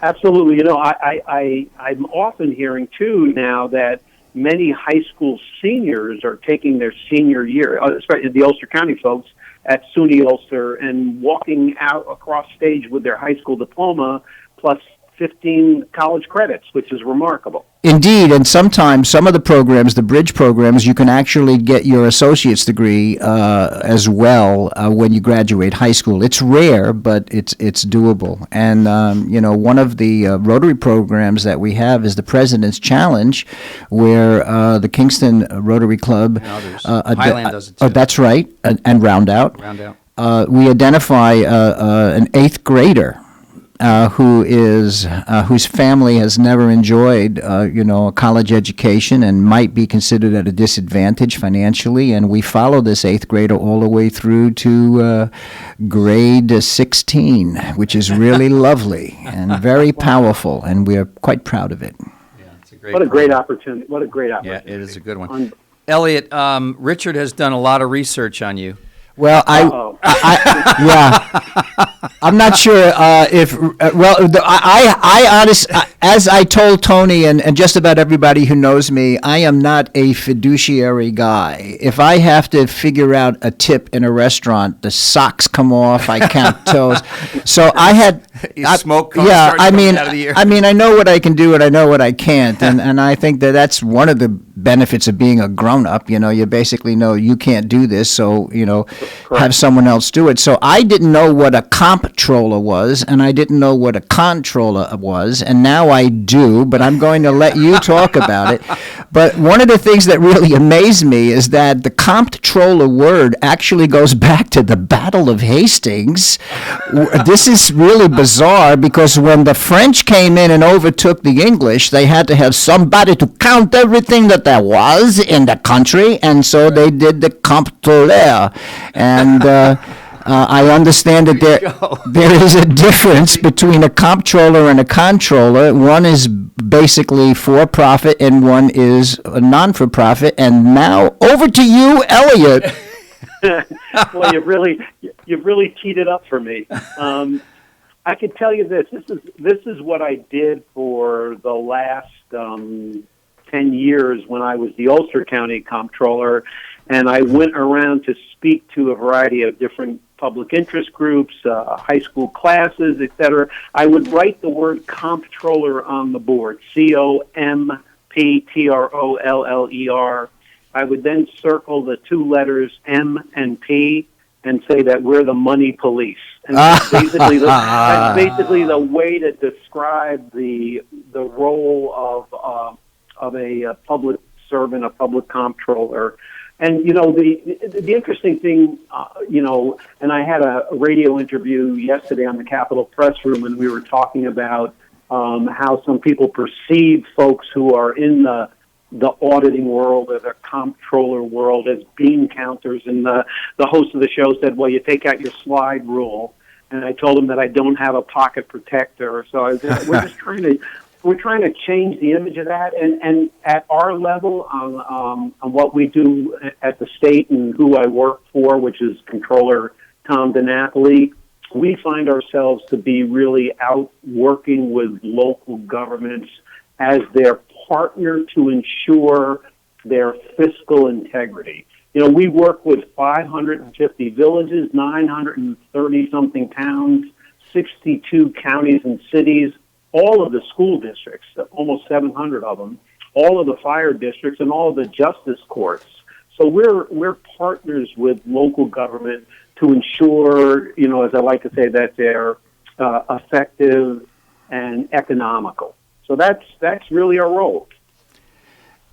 Absolutely. I'm often hearing too now that many high school seniors are taking their senior year, especially the Ulster County folks at SUNY Ulster, and walking out across stage with their high school diploma plus 15 college credits, which is remarkable. Indeed, and sometimes some of the programs, the bridge programs, you can actually get your associate's degree as well when you graduate high school. It's rare, but it's doable. And one of the Rotary programs that we have is the President's Challenge, where the Kingston Rotary Club, Highland does it too. That's right, and Round Out. We identify an 8th grader whose family has never enjoyed, a college education and might be considered at a disadvantage financially, and we follow this 8th grader all the way through to grade 16, which is really lovely and very powerful, and we are quite proud of it. What a great opportunity! What a great opportunity! Yeah, it is a good one. Elliott, Richard has done a lot of research on you. Well, I'm not sure I honestly, as I told Tony and just about everybody who knows me, I am not a fiduciary guy. If I have to figure out a tip in a restaurant, the socks come off, I count toes. So smoke. I know what I can do and I know what I can't, and I think that's one of the benefits of being a grown-up. You basically know you can't do this, so have someone else do it. So I didn't know what a comptroller was, and I didn't know what a controller was, and now I do, but I'm going to let you talk about it. But one of the things that really amazed me is that the comptroller word actually goes back to the Battle of Hastings. This is really bizarre, because when the French came in and overtook the English, they had to have somebody to count everything that there was in the country, and so they did the Comptroller. And I understand that there is a difference between a comptroller and a controller. One is basically for-profit and one is a non-for-profit. And now over to you, Elliott. Well, you've really teed it up for me. I can tell you this. This is what I did for the last 10 years when I was the Ulster County Comptroller, and I went around to speak to a variety of different public interest groups, high school classes, etc. I would write the word comptroller on the board, COMPTROLLER. I would then circle the two letters M and P and say that we're the money police. And that's basically the way to describe the role of a public servant, a public comptroller. And, the interesting thing, and I had a radio interview yesterday on the Capitol Press Room, and we were talking about how some people perceive folks who are in the auditing world or the comptroller world as bean counters. And the host of the show said, well, you take out your slide rule. And I told him that I don't have a pocket protector. So we're trying to change the image of that, and at our level on what we do at the state and who I work for, which is Comptroller Tom DiNapoli, we find ourselves to be really out working with local governments as their partner to ensure their fiscal integrity. We work with 550 villages, 930-something towns, 62 counties and cities, all of the school districts, almost 700 of them, all of the fire districts, and all of the justice courts. So we're partners with local government to ensure, as I like to say, that they're effective and economical. So that's really our role.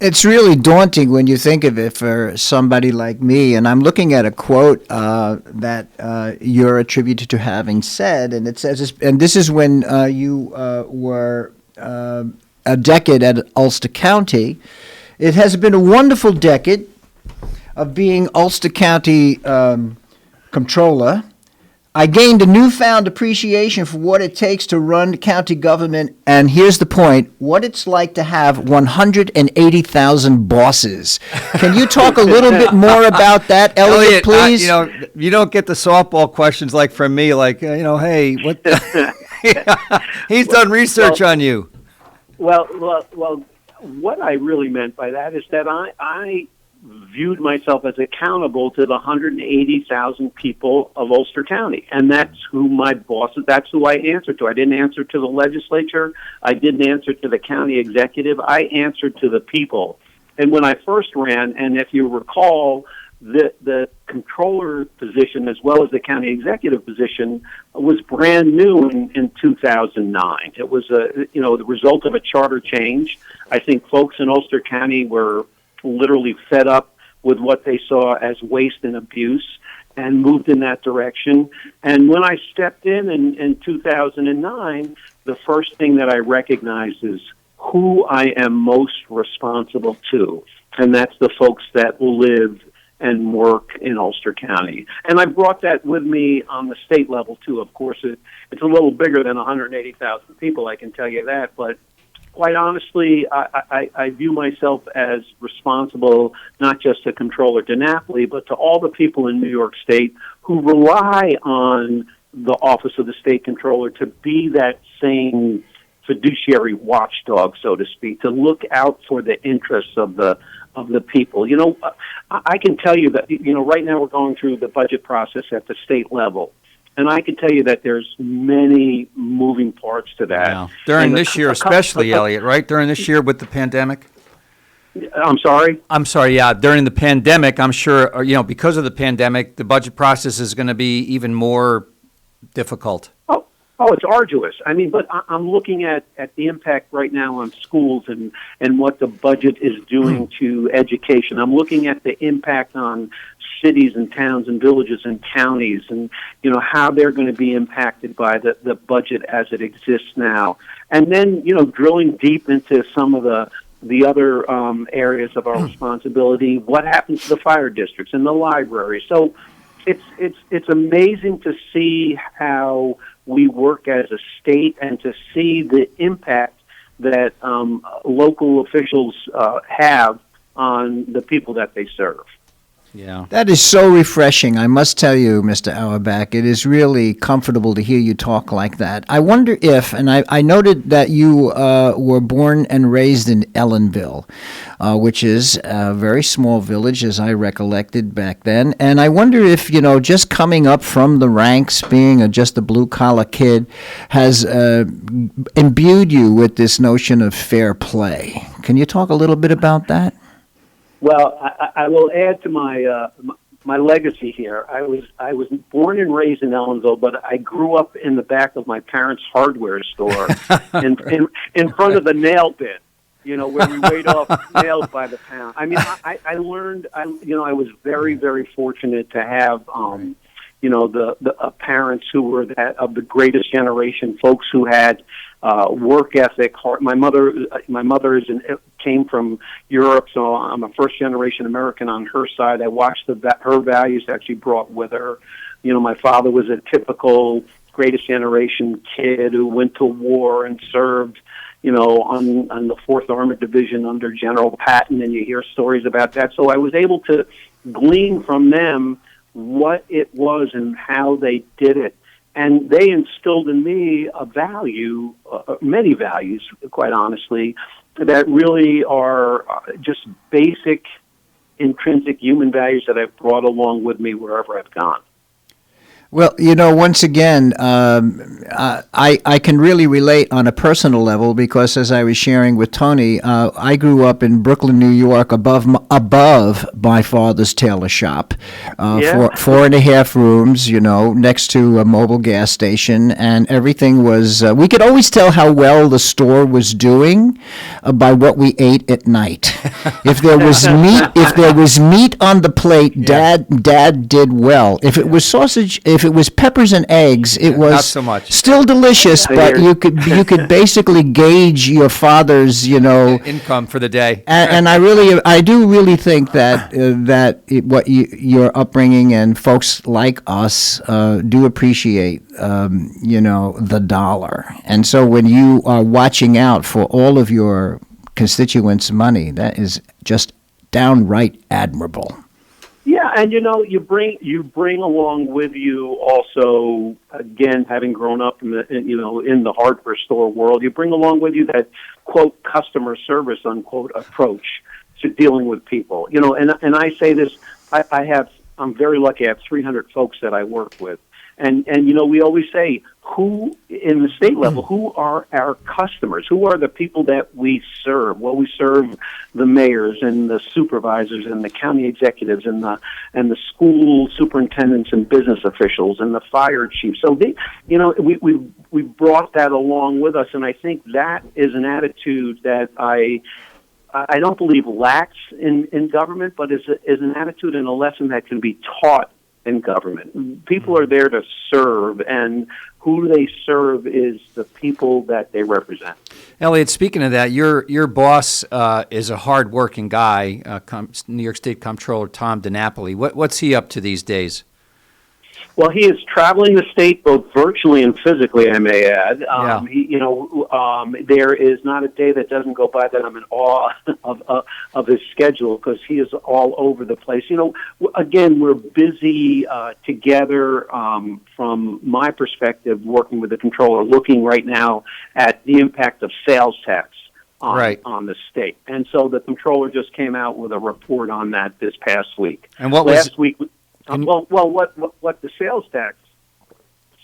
It's really daunting when you think of it for somebody like me, and I'm looking at a quote that you're attributed to having said, and it says, and this is when you were a decade at Ulster County. It has been a wonderful decade of being Ulster County Comptroller. I gained a newfound appreciation for what it takes to run county government, and here's the point, what it's like to have 180,000 bosses. Can you talk a little bit more about that, Elliott, please? You don't get the softball questions like from me, like, hey, what? He's done research on you. Well, what I really meant by that is that I viewed myself as accountable to the 180,000 people of Ulster County, and that's who my bosses, that's who I answered to. I didn't answer to the legislature. I didn't answer to the county executive. I answered to the people. And when I first ran, and if you recall, the comptroller position as well as the county executive position was brand new in 2009. It was the result of a charter change. I think folks in Ulster County were literally fed up with what they saw as waste and abuse and moved in that direction. And when I stepped in 2009, the first thing that I recognized is who I am most responsible to, and that's the folks that live and work in Ulster County. And I brought that with me on the state level, too. Of course, it's a little bigger than 180,000 people, I can tell you that, but quite honestly, I view myself as responsible not just to Comptroller DiNapoli, but to all the people in New York State who rely on the Office of the State Comptroller to be that same fiduciary watchdog, so to speak, to look out for the interests of the people. I can tell you that, right now we're going through the budget process at the state level. And I can tell you that there's many moving parts to that. Yeah. During this year especially, Elliott, right? During this year with the pandemic? I'm sorry? I'm sorry, yeah. During the pandemic, I'm sure, because of the pandemic, the budget process is going to be even more difficult. Oh, it's arduous. I mean, but I'm looking at the impact right now on schools and what the budget is doing to education. I'm looking at the impact on cities and towns and villages and counties and, how they're going to be impacted by the budget as it exists now. And then, drilling deep into some of the other areas of our responsibility, what happens to the fire districts and the library. So it's amazing to see how we work as a state and to see the impact that local officials have on the people that they serve. Yeah. That is so refreshing, I must tell you, Mr. Auerbach. It is really comfortable to hear you talk like that. I wonder if, and I noted that you were born and raised in Ellenville, which is a very small village, as I recollected back then. And I wonder if, just coming up from the ranks, being just a blue-collar kid, has imbued you with this notion of fair play. Can you talk a little bit about that? Well, I will add to my legacy here. I was born and raised in Ellenville, but I grew up in the back of my parents' hardware store, in front of the nail bin. Where we weighed off nails by the pound. I mean, I learned. I was very, very fortunate to have the parents who were of the greatest generation, folks who had work ethic. My mother came from Europe, so I'm a first-generation American on her side. I watched her values that she brought with her. My father was a typical greatest generation kid who went to war and served, on the 4th Armored Division under General Patton, and you hear stories about that. So I was able to glean from them what it was and how they did it. And they instilled in me a value, many values, quite honestly, that really are just basic, intrinsic human values that I've brought along with me wherever I've gone. Well, once again, I can really relate on a personal level because, as I was sharing with Tony, I grew up in Brooklyn, New York, above my father's tailor shop, 4.5 rooms, next to a mobile gas station, and everything was. We could always tell how well the store was doing by what we ate at night. If there was meat on the plate, Dad did well. If it was sausage, if if it was peppers and eggs, it was not so much. still delicious, but you could basically gauge your father's, income for the day. And I do really think that your upbringing and folks like us do appreciate, the dollar. And so when you are watching out for all of your constituents' money, that is just downright admirable. Yeah, and you bring along with you also, again, having grown up in the hardware store world, you bring along with you that quote customer service unquote approach to dealing with people. And I say this, I'm very lucky. I have 300 folks that I work with. And we always say, who, in the state level, who are our customers? Who are the people that we serve? Well, we serve the mayors and the supervisors and the county executives and the school superintendents and business officials and the fire chiefs. So we brought that along with us, and I think that is an attitude that I don't believe lacks in government, but is an attitude and a lesson that can be taught in government. People are there to serve, and who they serve is the people that they represent. Elliott, speaking of that, your boss is a hard-working guy, New York State Comptroller Tom DiNapoli. What's he up to these days? Well, he is traveling the state both virtually and physically, I may add. There is not a day that doesn't go by that I'm in awe of his schedule, because he is all over the place. Again, we're busy together from my perspective, working with the Comptroller, looking right now at the impact of sales tax on the state. And so the Comptroller just came out with a report on that this past week. And what last week? What the sales tax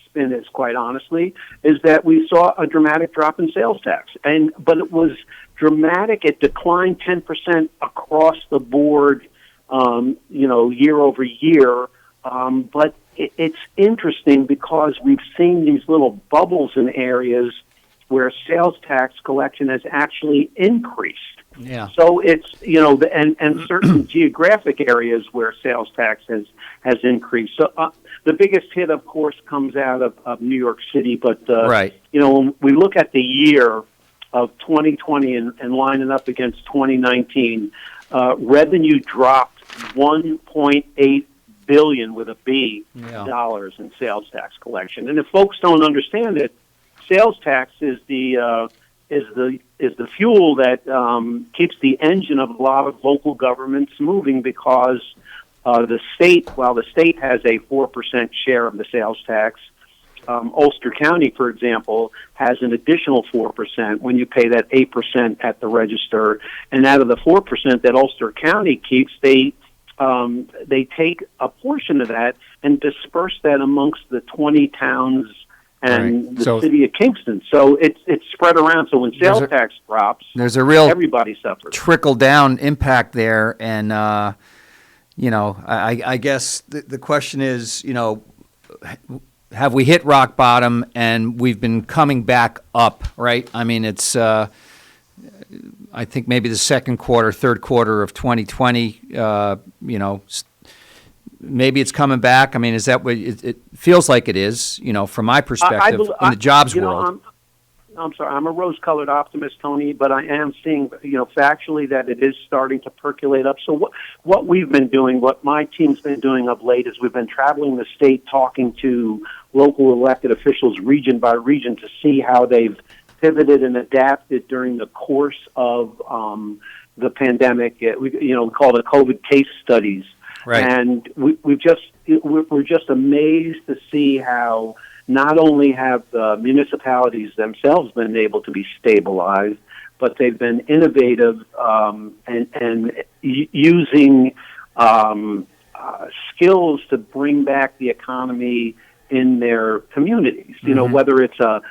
spin is, quite honestly, is that we saw a dramatic drop in sales tax, but it was dramatic. It declined 10% across the board, year over year. But it's interesting because we've seen these little bubbles in areas where sales tax collection has actually increased. Yeah. So it's, and certain geographic areas where sales tax has increased. So the biggest hit, of course, comes out of New York City. But, when we look at the year of 2020 and lining up against 2019, revenue dropped $1.8 billion with a B dollars in sales tax collection. And if folks don't understand it, sales tax is the fuel that keeps the engine of a lot of local governments moving, because while the state has a 4% share of the sales tax, Ulster County, for example, has an additional 4% when you pay that 8% at the register. And out of the 4% that Ulster County keeps, they take a portion of that and disperse that amongst the 20 towns and the city of Kingston. So it's spread around. So when sales tax drops, there's a real everybody suffers. Trickle-down impact there. And, I guess the question is, have we hit rock bottom and we've been coming back up, right? I mean, it's, I think maybe the third quarter of 2020, maybe it's coming back. I mean, is that what it feels like it is, from my perspective, in the jobs world? I'm sorry, I'm a rose-colored optimist, Tony, but I am seeing, factually that it is starting to percolate up. So what we've been doing, what my team's been doing of late, is we've been traveling the state, talking to local elected officials region by region to see how they've pivoted and adapted during the course of the pandemic. We call it COVID case studies. Right. And we're just amazed to see how not only have the municipalities themselves been able to be stabilized, but they've been innovative and using skills to bring back the economy in their communities. Whether it's a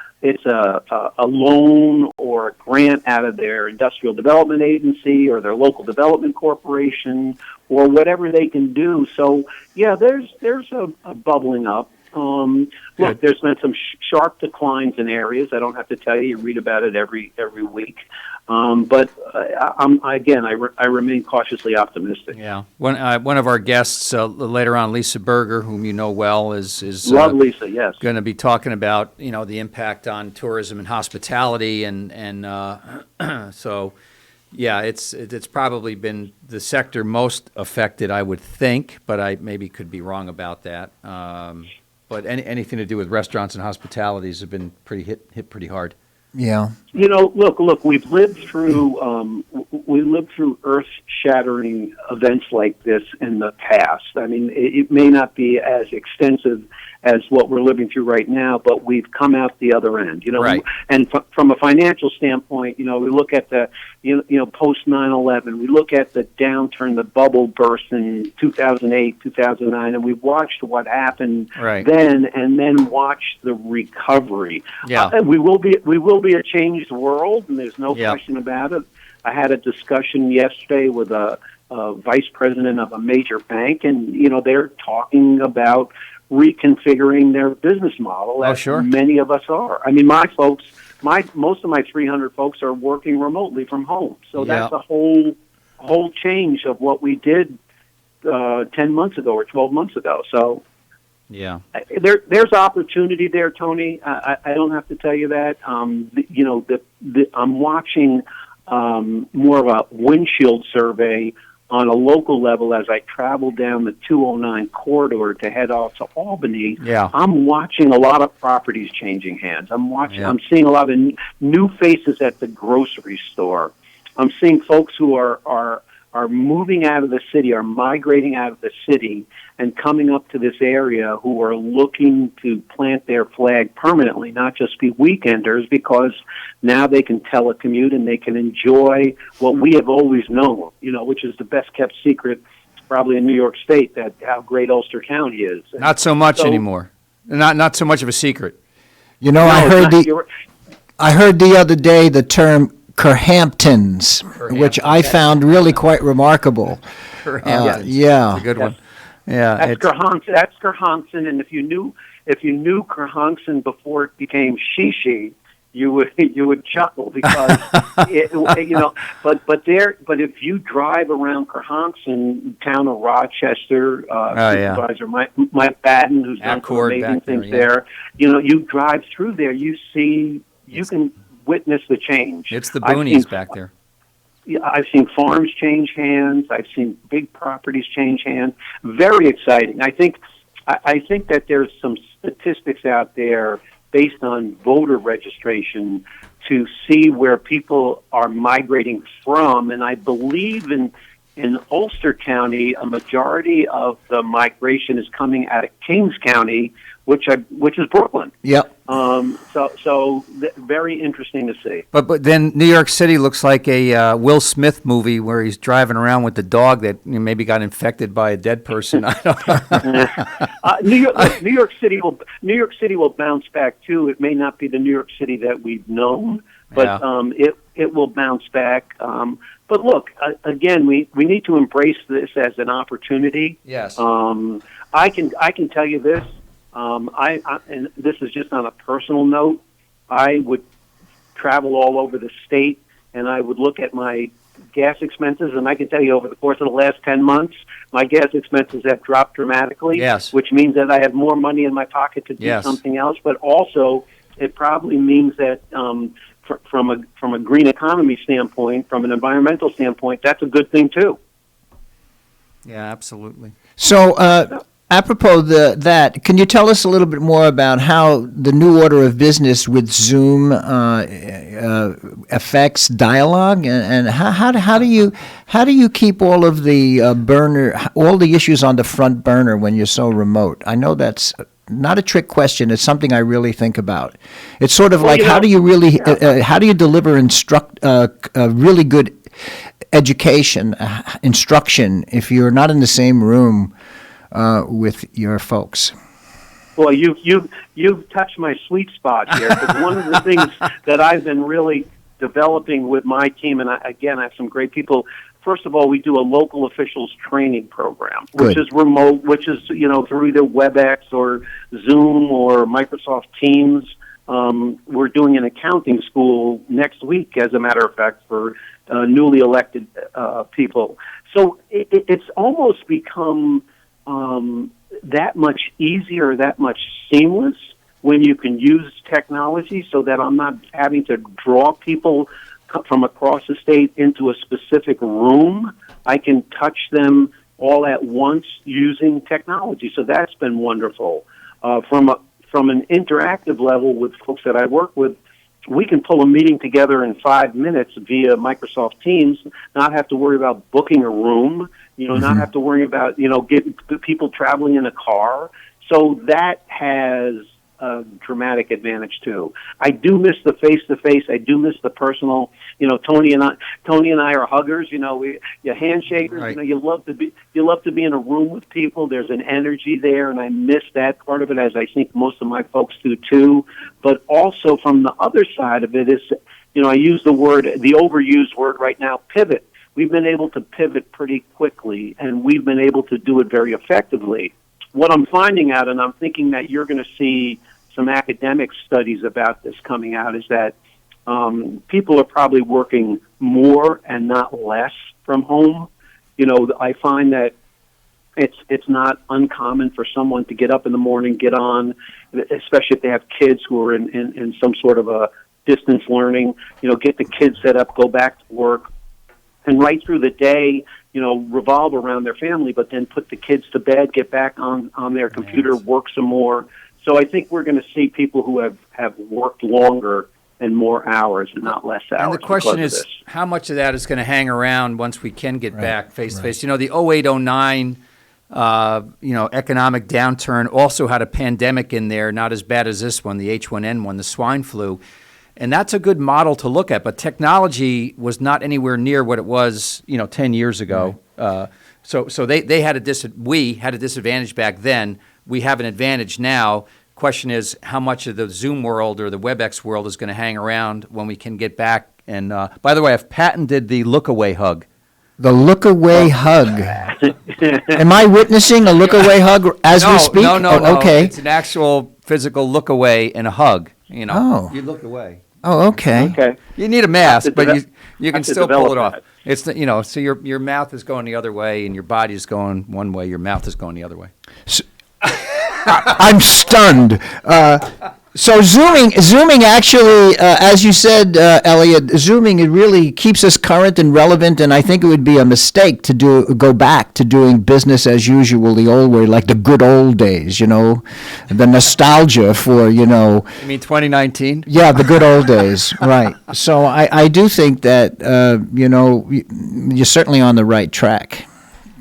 loan or a grant out of their industrial development agency or their local development corporation, or whatever they can do. So, yeah, there's a bubbling up. Look, there's been some sharp declines in areas. I don't have to tell you. You read about it every week. But I remain cautiously optimistic. Yeah. One of our guests later on, Lisa Berger, whom you know well, is love Lisa. Yes. Going to be talking about the impact on tourism and hospitality, and so. Yeah, it's probably been the sector most affected, I would think, but I maybe could be wrong about that. But anything to do with restaurants and hospitalities have been hit pretty hard. Yeah. Look. We've lived through earth-shattering events like this in the past. I mean, it may not be as extensive as what we're living through right now, but we've come out the other end. Right. And from a financial standpoint, we look at the post 9/11. We look at the downturn, the bubble burst in 2008, 2009, and we've watched what happened then, and then watched the recovery. Yeah. We will be a changed world, and there's no question about it. I had a discussion yesterday with a vice president of a major bank, and they're talking about reconfiguring their business model, as many of us are. I mean, most of my 300 folks are working remotely from home, so that's a whole change of what we did 10 months ago or 12 months ago. So. Yeah, there's opportunity there, Tony. I don't have to tell you that. I'm watching more of a windshield survey on a local level as I travel down the 209 corridor to head off to Albany. Yeah. I'm watching a lot of properties changing hands. I'm seeing a lot of new faces at the grocery store. I'm seeing folks who are moving out of the city, are migrating out of the city, and coming up to this area who are looking to plant their flag permanently, not just be weekenders, because now they can telecommute and they can enjoy what we have always known, which is the best kept secret probably in New York State, that how great Ulster County is. Not so much anymore. Not so much of a secret. I heard the other day the term Kerhamptons, which I found really quite remarkable. Kerhamptons. Yeah, that's a good one. Yeah, that's Kerhonkson, and if you knew Kerhonkson before it became Shishi, you would chuckle because but if you drive around Kerhonkson, town of Rochester, supervisor Mike Batten, who's done some amazing things there, you drive through there, you can witness the change. It's the boonies back there. I've seen farms change hands. I've seen big properties change hands. Very exciting. I think that there's some statistics out there based on voter registration to see where people are migrating from, and I believe in Ulster County, a majority of the migration is coming out of Kings County, which is Brooklyn. Yep. So very interesting to see. But then New York City looks like a Will Smith movie where he's driving around with the dog that maybe got infected by a dead person. I don't know. New York City will bounce back too. It may not be the New York City that we've known, but it will bounce back. But look, again, we need to embrace this as an opportunity. Yes. I can tell you this. And this is just on a personal note. I would travel all over the state, and I would look at my gas expenses, and I can tell you over the course of the last 10 months, my gas expenses have dropped dramatically. Yes. Which means that I have more money in my pocket to do something else. But also, it probably means that from a green economy standpoint, from an environmental standpoint, that's a good thing too. Yeah, absolutely. So. Apropos that, can you tell us a little bit more about how the new order of business with Zoom affects dialogue, and how do you keep all of the all the issues on the front burner when you're so remote? I know that's not a trick question. It's something I really think about. It's sort of like how do you deliver really good education, instruction if you're not in the same room with your folks? Well, you've touched my sweet spot here, because one of the things that I've been really developing with my team, and I have some great people first of all, we do a local officials training program, which is remote, which is, through either WebEx or Zoom or Microsoft Teams. We're doing an accounting school next week, as a matter of fact, for newly elected people. So it's almost become that much easier, that much seamless when you can use technology, so that I'm not having to draw people from across the state into a specific room. I can touch them all at once using technology. So that's been wonderful. From an interactive level with folks that I work with, we can pull a meeting together in 5 minutes via Microsoft Teams, not have to worry about booking a room, not have to worry about, getting people traveling in a car. So that has a dramatic advantage too. I do miss the face-to-face. I do miss the personal. Tony and I are huggers. You're handshakers. Right. You love to be in a room with people. There's an energy there, and I miss that part of it, as I think most of my folks do too. But also from the other side of it is, I use the overused word right now, pivot. We've been able to pivot pretty quickly, and we've been able to do it very effectively. What I'm finding out, and I'm thinking that you're going to see some academic studies about this coming out, is that people are probably working more and not less from home. I find that it's not uncommon for someone to get up in the morning, get on, especially if they have kids who are in some sort of a distance learning, get the kids set up, go back to work, and right through the day, revolve around their family, but then put the kids to bed, get back on their computer, work some more. So I think we're going to see people who have worked longer and more hours and not less hours. And the question is, how much of that is going to hang around once we can get back face-to-face? The 08-09 economic downturn also had a pandemic in there, not as bad as this one, the H1N1, the swine flu. And that's a good model to look at, but technology was not anywhere near what it was, 10 years ago. So we had a disadvantage back then. We have an advantage now. Question is, how much of the Zoom world or the WebEx world is going to hang around when we can get back? And by the way, I've patented the look-away hug. The look-away hug. Am I witnessing a look-away hug as we speak? No. Okay. It's an actual physical look-away and a hug. You look away. Oh, okay. Okay. You need a mask, but you can still pull it off. That. It's so your mouth is going the other way and your body is going one way. Your mouth is going the other way. I'm stunned. So zooming actually, as you said, Elliott, zooming, it really keeps us current and relevant, and I think it would be a mistake to go back to doing business as usual, the old way, like the good old days, the nostalgia for, You mean 2019? Yeah, the good old days, right. So I do think that, you're certainly on the right track.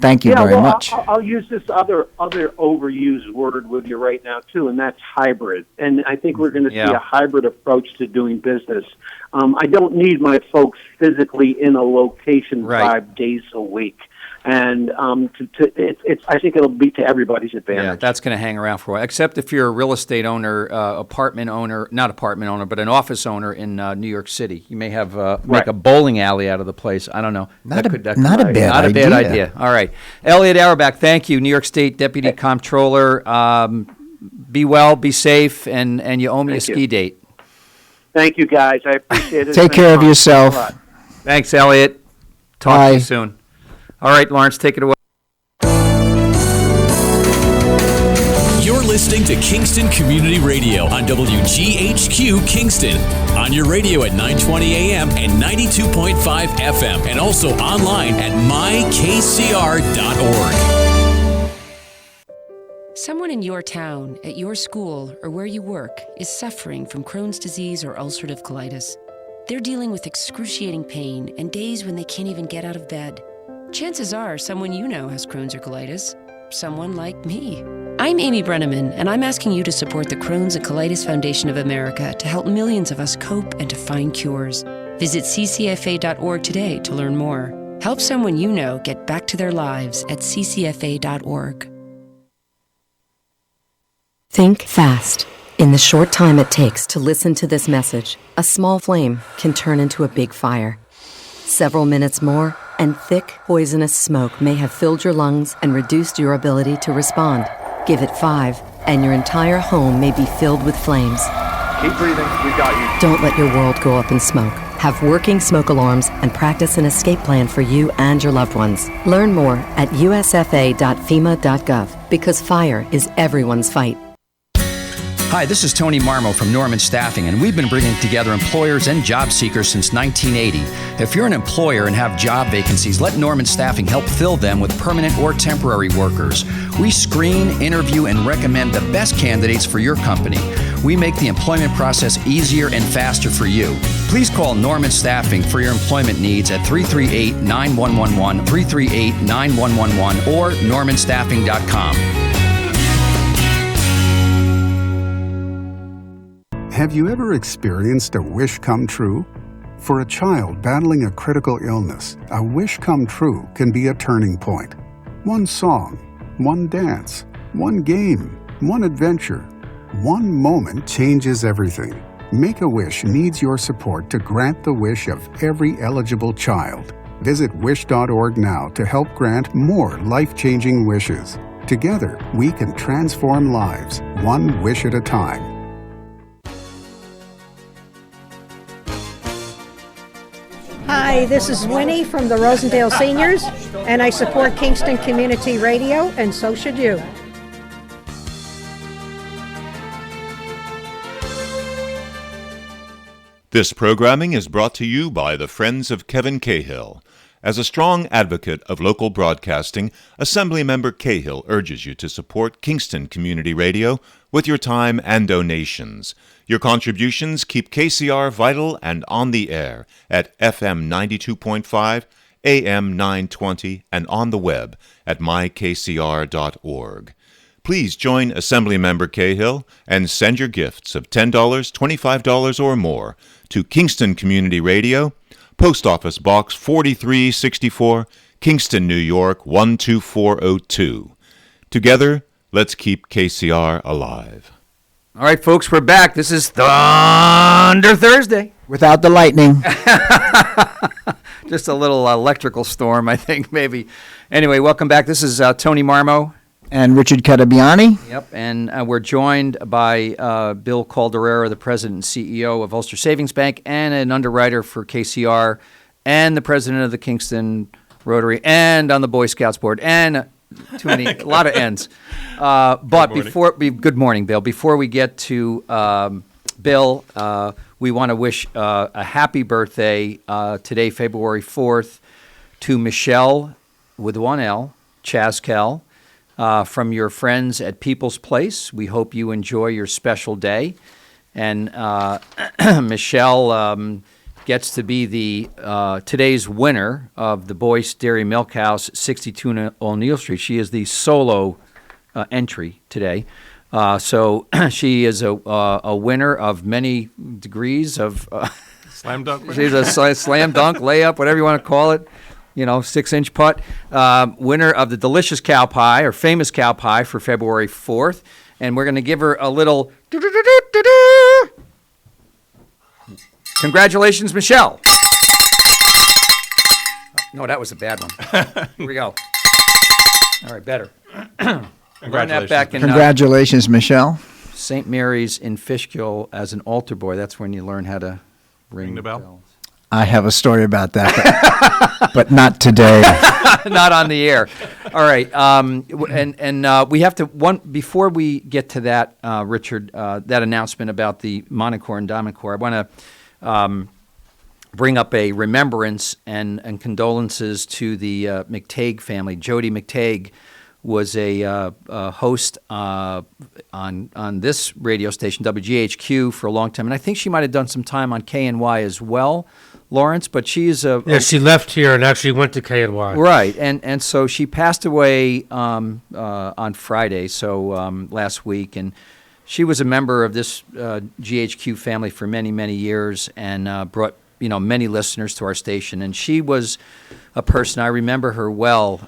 Thank you very much. I'll use this other overused word with you right now, too, and that's hybrid. And I think we're going to see a hybrid approach to doing business. I don't need my folks physically in a location 5 days a week. And I think it'll be to everybody's advantage. Yeah, that's going to hang around for a while, except if you're a real estate owner, not apartment owner, but an office owner in New York City. You may have make a bowling alley out of the place. I don't know. Not a bad idea. All right. Elliott Auerbach, thank you, New York State Deputy Comptroller. Be well, be safe, and you owe me a ski date. Thank you, guys. I appreciate it. Take care of yourself. Thanks, Elliott. Talk to you soon. All right, Lawrence, take it away. You're listening to Kingston Community Radio on WGHQ Kingston. On your radio at 920 AM and 92.5 FM, and also online at mykcr.org. Someone in your town, at your school, or where you work is suffering from Crohn's disease or ulcerative colitis. They're dealing with excruciating pain and days when they can't even get out of bed. Chances are someone you know has Crohn's or colitis. Someone like me. I'm Amy Brenneman, and I'm asking you to support the Crohn's and Colitis Foundation of America to help millions of us cope and to find cures. Visit ccfa.org today to learn more. Help someone you know get back to their lives at ccfa.org. Think fast. In the short time it takes to listen to this message, a small flame can turn into a big fire. Several minutes more, and thick, poisonous smoke may have filled your lungs and reduced your ability to respond. Give it 5, and your entire home may be filled with flames. Keep breathing. We got you. Don't let your world go up in smoke. Have working smoke alarms and practice an escape plan for you and your loved ones. Learn more at usfa.fema.gov, because fire is everyone's fight. Hi, this is Tony Marmo from Norman Staffing, and we've been bringing together employers and job seekers since 1980. If you're an employer and have job vacancies, let Norman Staffing help fill them with permanent or temporary workers. We screen, interview, and recommend the best candidates for your company. We make the employment process easier and faster for you. Please call Norman Staffing for your employment needs at 338-9111, 338-9111, or normanstaffing.com. Have you ever experienced a wish come true? For a child battling a critical illness, a wish come true can be a turning point. One song, one dance, one game, one adventure, one moment changes everything. Make-A-Wish needs your support to grant the wish of every eligible child. Visit wish.org now to help grant more life-changing wishes. Together, we can transform lives, one wish at a time. Hi, this is Winnie from the Rosendale Seniors, and I support Kingston Community Radio, and so should you. This programming is brought to you by the Friends of Kevin Cahill. As a strong advocate of local broadcasting, Assemblymember Cahill urges you to support Kingston Community Radio with your time and donations. Your contributions keep KCR vital and on the air at FM 92.5, AM 920, and on the web at mykcr.org. Please join Assemblymember Cahill and send your gifts of $10, $25, or more to Kingston Community Radio, Post Office Box 4364, Kingston, New York 12402. Together, let's keep KCR alive. All right, folks, we're back. This is Thunder Thursday. Without the lightning. Just a little electrical storm, I think, maybe. Anyway, welcome back. This is Tony Marmo. And Richard Cattabiani. Yep, and we're joined by Bill Calderara, the president and CEO of Ulster Savings Bank, and an underwriter for KCR, and the president of the Kingston Rotary, and on the Boy Scouts board, and a lot of ends. But good morning, Bill. Before we get to Bill, we want to wish a happy birthday today, February 4th, to Michelle with one L, Chaskel. From your friends at People's Place. We hope you enjoy your special day. And Michelle gets to be the today's winner of the Boyce Dairy Milk House, 62 O'Neill Street. She is the solo entry today. So she is a winner of many degrees of... Slam dunk. She's a slam dunk, layup, whatever you want to call it. 6-inch putt, winner of the delicious cow pie, or famous cow pie, for February 4th. And we're going to give her a little congratulations, Michelle. No, that was a bad one. Here we go. All right, better. Congratulations, Michelle. St. Mary's in Fishkill as an altar boy. That's when you learn how to ring the bell. I have a story about that, but not today. Not on the air. All right, and we have to before we get to that, Richard, that announcement about the Monocore and Diamond Corps. I want to bring up a remembrance and condolences to the McTague family. Jody McTague was a host on this radio station, WGHQ, for a long time, and I think she might have done some time on KNY as well, Lawrence. But she's she left here and actually went to KNY. Right, and so she passed away on Friday, so last week, and she was a member of this GHQ family for many, many years, and brought many listeners to our station. And she was a person, I remember her well,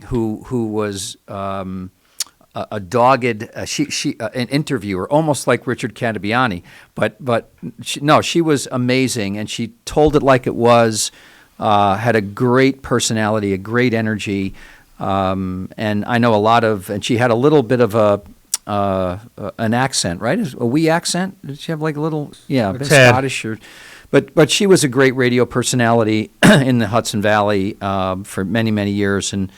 who was a dogged, an interviewer, almost like Richard Cattabiani, but she was amazing, and she told it like it was. had a great personality, a great energy, and I know and she had a little bit of an accent, right? A wee accent? Did she have like a little, a bit Scottish? But she was a great radio personality in the Hudson Valley for many, many years, and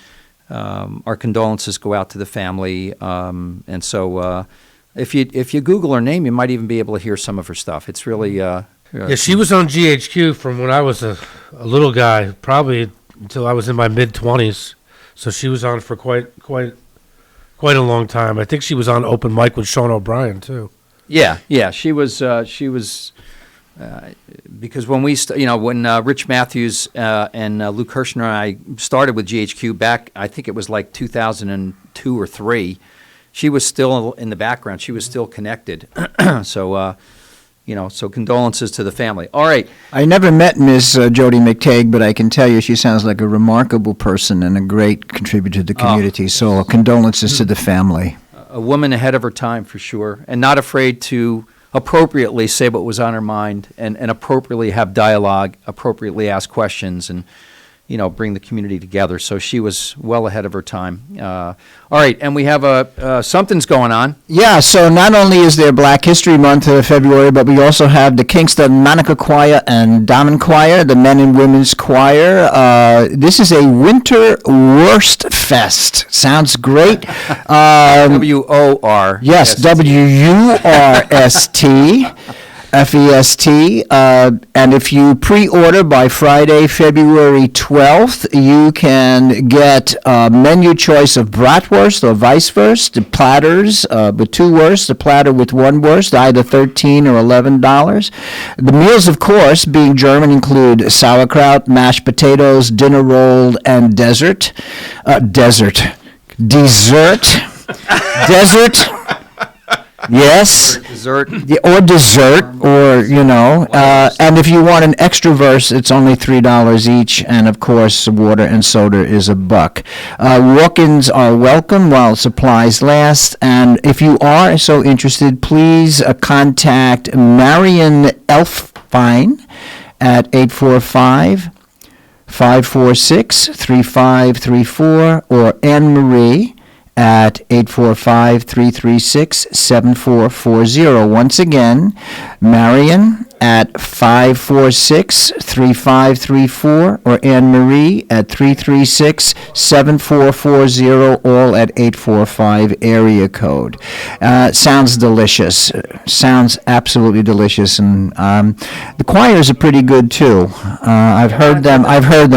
our condolences go out to the family. And so if you Google her name, you might even be able to hear some of her stuff. It's really... she was on GHQ from when I was a little guy, probably until I was in my mid-20s. So she was on for quite a long time. I think she was on open mic with Sean O'Brien too. Yeah, she was. Because when when Rich Matthews and Luke Kirshner and I started with GHQ back, I think it was like 2002 or 3. She was still in the background. She was still connected. So. So condolences to the family. All right. I never met Miss Jody McTague, but I can tell you she sounds like a remarkable person and a great contributor to the community. So condolences to the family. A woman ahead of her time, for sure, and not afraid to appropriately say what was on her mind and appropriately have dialogue, appropriately ask questions, and bring the community together. So she was well ahead of her time. All right, and we have something's going on. Yeah, so not only is there Black History Month February, but we also have the Kingston Monica Choir and Damen Choir, the men and women's choir. This is a winter Wurst Fest. Sounds great. W-O-R. Yes, W-U-R-S-T. F-E-S-T, and if you pre-order by Friday, February 12th, you can get a menu choice of bratwurst or weisswurst, the platters with 2 wursts, the platter with 1 wurst, either $13 or $11. The meals, of course, being German, include sauerkraut, mashed potatoes, dinner roll, and dessert. Yes. Dessert. Or dessert, and if you want an extra verse, it's only $3 each, and of course, water and soda is $1. Walk-ins are welcome while supplies last, and if you are so interested, please contact Marion Elfine at 845-546-3534, or Anne Marie at 845-336-7440. Once again, Marion at 546-3534, or Anne Marie at 336-7440, all at 845 area code. Sounds delicious. Sounds absolutely delicious, and the choirs are pretty good too. I've heard them.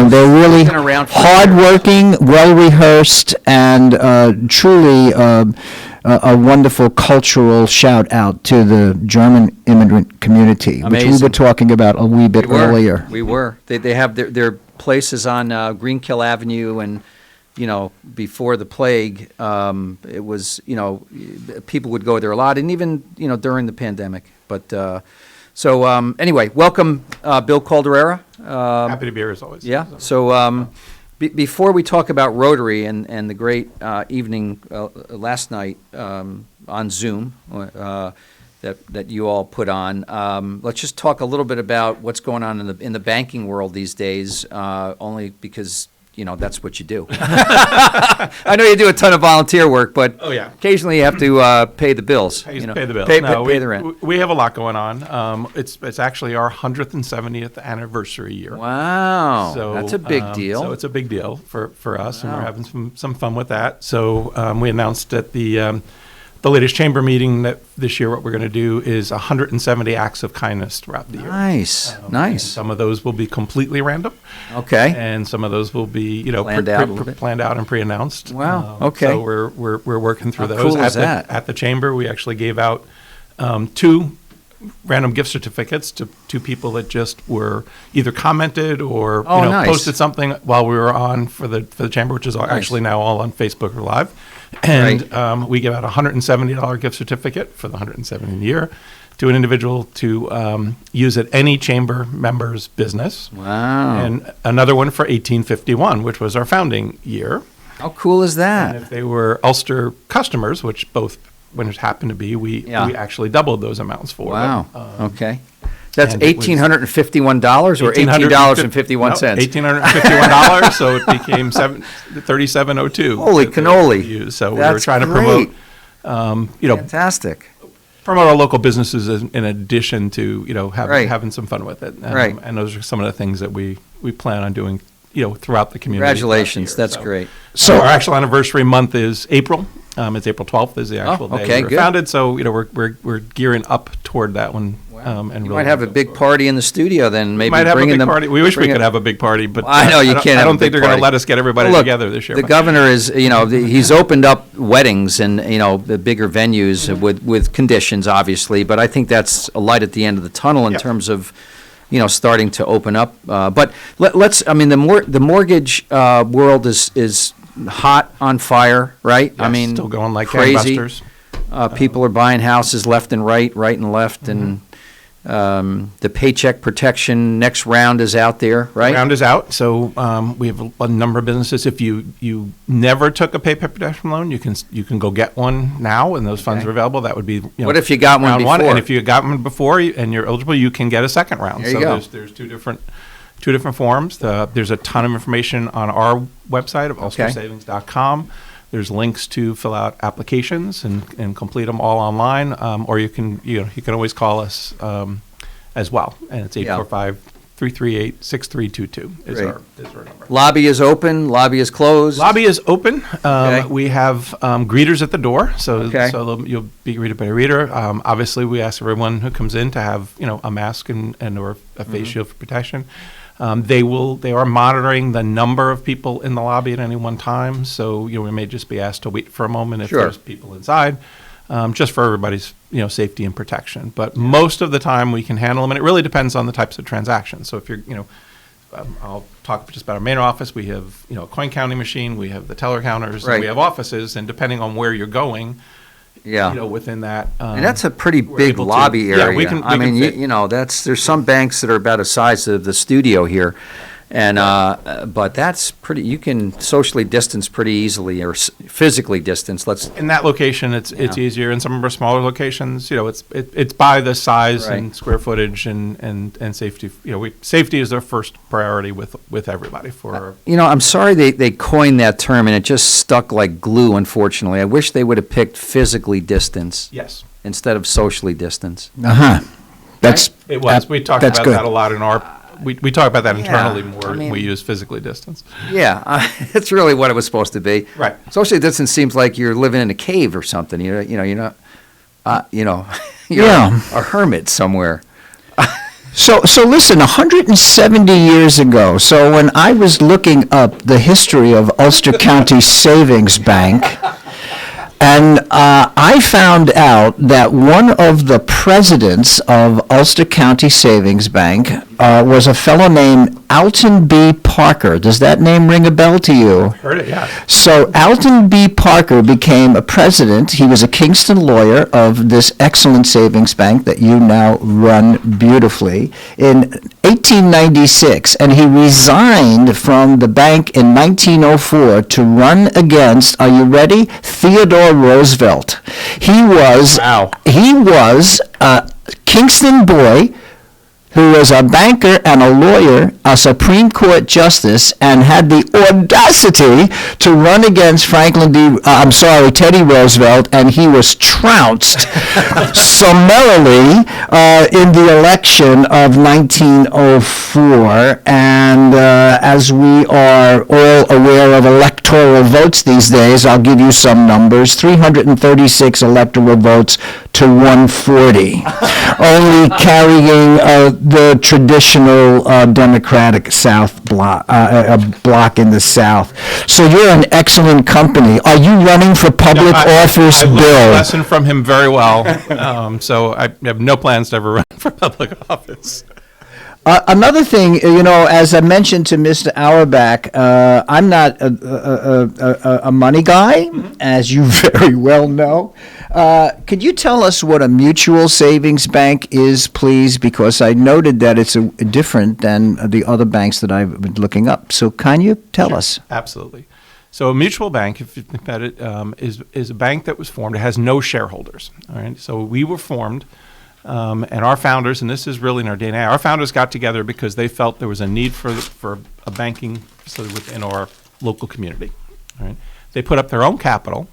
They're really hardworking, well rehearsed, and truly a wonderful cultural shout out to the German immigrant community, which we were talking about a wee bit earlier. We were. They have their places on Greenkill Avenue, and before the plague, it was people would go there a lot, and even during the pandemic. But anyway, welcome Bill Calderara. Happy to be here as always. Yeah. So. Before we talk about Rotary and the great evening last night on Zoom that you all put on, let's just talk a little bit about what's going on in the banking world these days. Only because that's what you do. I know you do a ton of volunteer work, but occasionally you have to pay the bills. Pay the bills. Pay the rent. We have a lot going on. It's actually our 170th anniversary year. Wow, so that's a big deal. So it's a big deal for us, and we're having some fun with that. So we announced at the latest chamber meeting that this year what we're going to do is 170 acts of kindness throughout the year. Nice. Some of those will be completely random. Okay. And some of those will be planned out and pre-announced. Wow. Okay. So we're working through How those. cool is that? At the chamber, we actually gave out 2 random gift certificates to 2 people that just were either commented or nice. posted something while we were on for the chamber, which is actually now all on Facebook or live. And we give out a $170 gift certificate for the 170th year to an individual to use at any chamber member's business. Wow. And another one for 1851, which was our founding year. How cool is that? And if they were Ulster customers, which both winners happened to be, we actually doubled those amounts for them. Wow. Okay. That's $1,851 or $18.51? No, $1,851, so it became $37.02. Holy cannoli! So we were trying to promote, fantastic. Promote our local businesses in addition to having some fun with it. Right. And those are some of the things that we plan on doing throughout the community. Congratulations, that's great. So our actual anniversary month is April. It's April 12th is the actual day we were founded. So we're gearing up toward that one. And you might have a big party in the studio then. Maybe might have a big party. We wish we could have a big party, but I know you can't. I don't think they're going to let us get everybody together this year. The governor is, he's opened up weddings and the bigger venues with conditions, obviously. But I think that's a light at the end of the tunnel in terms of, starting to open up. But let's. I mean, the mortgage world is hot on fire, right? Yes, still going like crazy. gangbusters. People are buying houses left and right and left, and the paycheck protection next round is out there, right? The round is out. So we have a number of businesses. If you never took a paycheck protection loan, you can go get one now, and those funds are available. That would be what if you got one before? And if you got one before and you're eligible, you can get a second round. There you go. There's two different forms. There's a ton of information on our website of ulstersavings.com. There's links to fill out applications and complete them all online, or you can always call us as well, and it's 845-338-6322 is our number. Lobby is open. Lobby is closed. Lobby is open. We have greeters at the door, so you'll be greeted by a greeter. Obviously, we ask everyone who comes in to have a mask and or a face shield for protection. They are monitoring the number of people in the lobby at any one time, so we may just be asked to wait for a moment if there's people inside, just for everybody's safety and protection. But most of the time we can handle them, and it really depends on the types of transactions. So if you're I'll talk just about our main office. We have a coin counting machine, we have the teller counters, and we have offices, and depending on where you're going. Within that, and that's a pretty big lobby area. There's some banks that are about the size of the studio here, and but that's pretty. You can socially distance pretty easily, or physically distance. In that location, it's easier. In some of our smaller locations, it's by the size and square footage and safety. Safety is our first priority with everybody. I'm sorry they coined that term, and it just stuck like glue. Unfortunately, I wish they would have picked physically distance. Yes. Instead of socially distance. It was. We talked about that a lot in our. We talk about that internally more than we use physically distance. Yeah, that's really what it was supposed to be. Right. Socially distance seems like you're living in a cave or something. You're not, you're a hermit somewhere. So listen, 170 years ago, so when I was looking up the history of Ulster County Savings Bank, and I found out that one of the presidents of Ulster County Savings Bank was a fellow named Alton B. Parker. Does that name ring a bell to you? Heard it, yeah. So Alton B. Parker became a president. He was a Kingston lawyer of this excellent savings bank that you now run beautifully in 1896, and he resigned from the bank in 1904 to run against, are you ready, Theodore Roosevelt. He was a Kingston boy who was a banker and a lawyer, a Supreme Court justice, and had the audacity to run against Teddy Roosevelt, and he was trounced summarily in the election of 1904. And as we are all aware of electoral votes these days, I'll give you some numbers: 336 electoral votes to 140, only carrying the traditional Democratic South block in the South. So you're an excellent company. Are you running for public office, I Bill? learned a lesson from him very well. So I have no plans to ever run for public office. Another thing, as I mentioned to Mr. Auerbach, I'm not a money guy, as you very well know. Could you tell us what a mutual savings bank is, please? Because I noted that it's different than the other banks that I've been looking up. So can you tell us? Absolutely. So a mutual bank, if you think about it, is a bank that was formed. It has no shareholders. All right. So we were formed And our founders, and this is really in our DNA, our founders got together because they felt there was a need for a banking facility within our local community. Right? They put up their own capital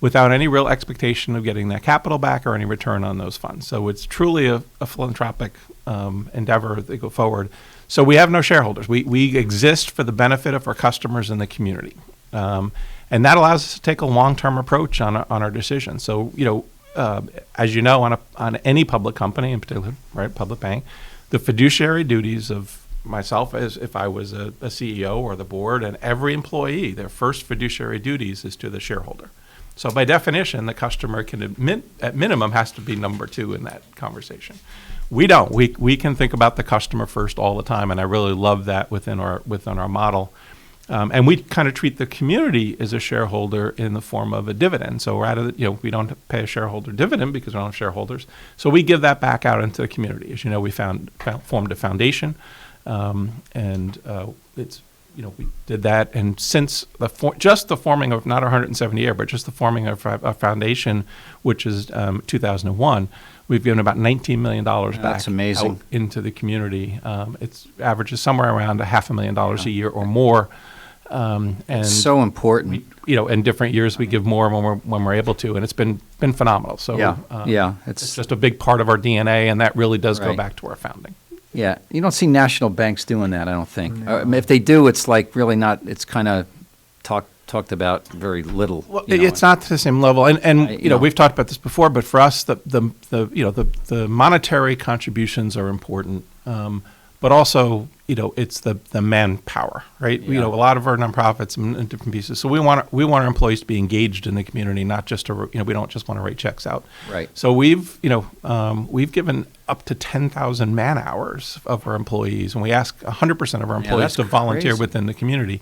without any real expectation of getting that capital back or any return on those funds. So it's truly a philanthropic endeavor as they go forward. So we have no shareholders. We exist for the benefit of our customers and the community. And that allows us to take a long-term approach on our decisions. So, as you know, on any public company, in particular, right, public bank, the fiduciary duties of myself, as if I was a CEO or the board, and every employee, their first fiduciary duties is to the shareholder. So by definition, the customer can at minimum has to be number two in that conversation. We don't. We can think about the customer first all the time, and I really love that within our model. And we kind of treat the community as a shareholder in the form of a dividend. So rather than, we don't pay a shareholder dividend because we don't have shareholders. So we give that back out into the community. As you know, we formed a foundation, and it's, we did that. And since just the forming of, not 170 year, but just the forming of a foundation, which is 2001, we've given about $19 million back amazing. Out into the community. It's averages somewhere around $500,000 a year or more. And it's so important. In different years we give more when we're able to, and it's been phenomenal. So it's just a big part of our DNA, and that really does go back to our founding. Yeah, you don't see national banks doing that, I don't think. If they do, it's like really not. It's kind of talked about very little. Well, it's not to the same level, and we've talked about this before. But for us, the monetary contributions are important, but also it's the manpower, right? Yeah. A lot of our nonprofits and different pieces. So we want our employees to be engaged in the community, not just to we don't just want to write checks out. Right. So we've given up to 10,000 man hours of our employees, and we ask 100% of our employees to volunteer within the community.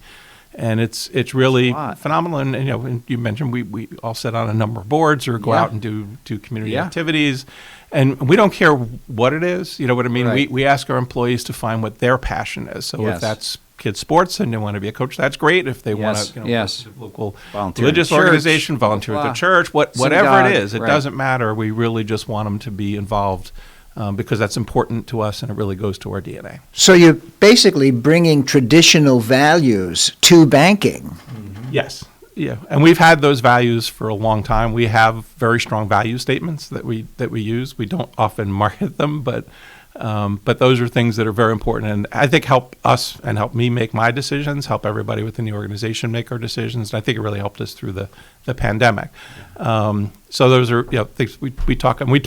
And it's really phenomenal. And and you mentioned we all sit on a number of boards or go out and do community activities, and we don't care what it is. You know what I mean? Right. We ask our employees to find what their passion is. So if that's kids sports and they want to be a coach, that's great. If they want to, local religious organization, volunteer at the church, whatever it is, it doesn't matter. We really just want them to be involved. Because that's important to us, and it really goes to our DNA. So you're basically bringing traditional values to banking. Mm-hmm. Yes, yeah, and we've had those values for a long time. We have very strong value statements that we use. We don't often market them, but those are things that are very important, and I think help us and help me make my decisions, help everybody within the organization make our decisions. And I think it really helped us through the pandemic. So those are things we talk, and we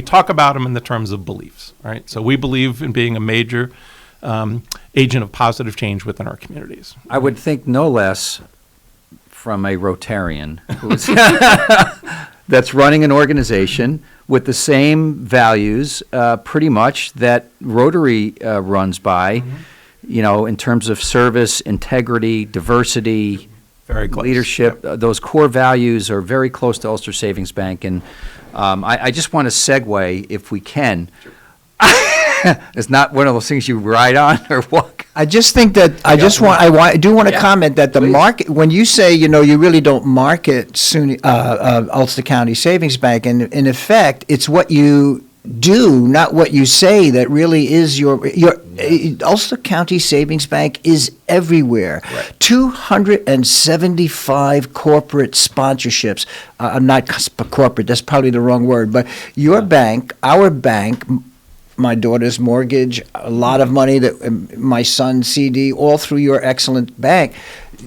talk about them in the terms of beliefs, right? So we believe in being a major agent of positive change within our communities. I would think no less from a Rotarian who's that's running an organization with the same values, pretty much, that Rotary runs by, in terms of service, integrity, diversity, very close. Leadership. Those core values are very close to Ulster Savings Bank. And I just want to segue, if we can. It's not one of those things you ride on or walk. I just think that I do want to comment that the market, when you say you really don't market Ulster County Savings Bank, and in effect it's what you do, not what you say, that really is your Ulster County Savings Bank is everywhere. Right. 275 corporate sponsorships. Not corporate, that's probably the wrong word, but your bank, our bank, my daughter's mortgage, a lot of money, that my son's CD, all through your excellent bank.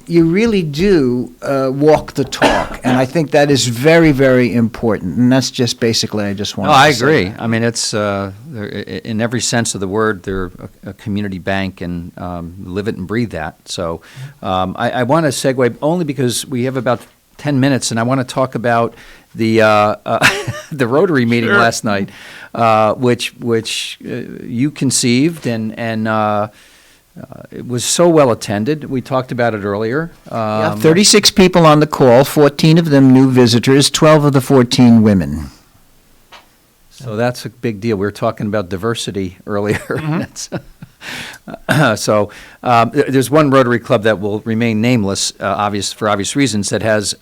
You really do walk the talk, and I think that is very, very important. And that's just basically, I just want to say. I agree. I mean, it's in every sense of the word, they're a community bank, and live it and breathe that. So I want to segue only because we have about 10 minutes, and I want to talk about the the Rotary meeting last night, which you conceived, and it was so well attended. We talked about it earlier. 36 people on the call, 14 of them new visitors, 12 of the 14 women. So that's a big deal. We were talking about diversity earlier. Mm-hmm. So there's one Rotary Club that will remain nameless, for obvious reasons, that has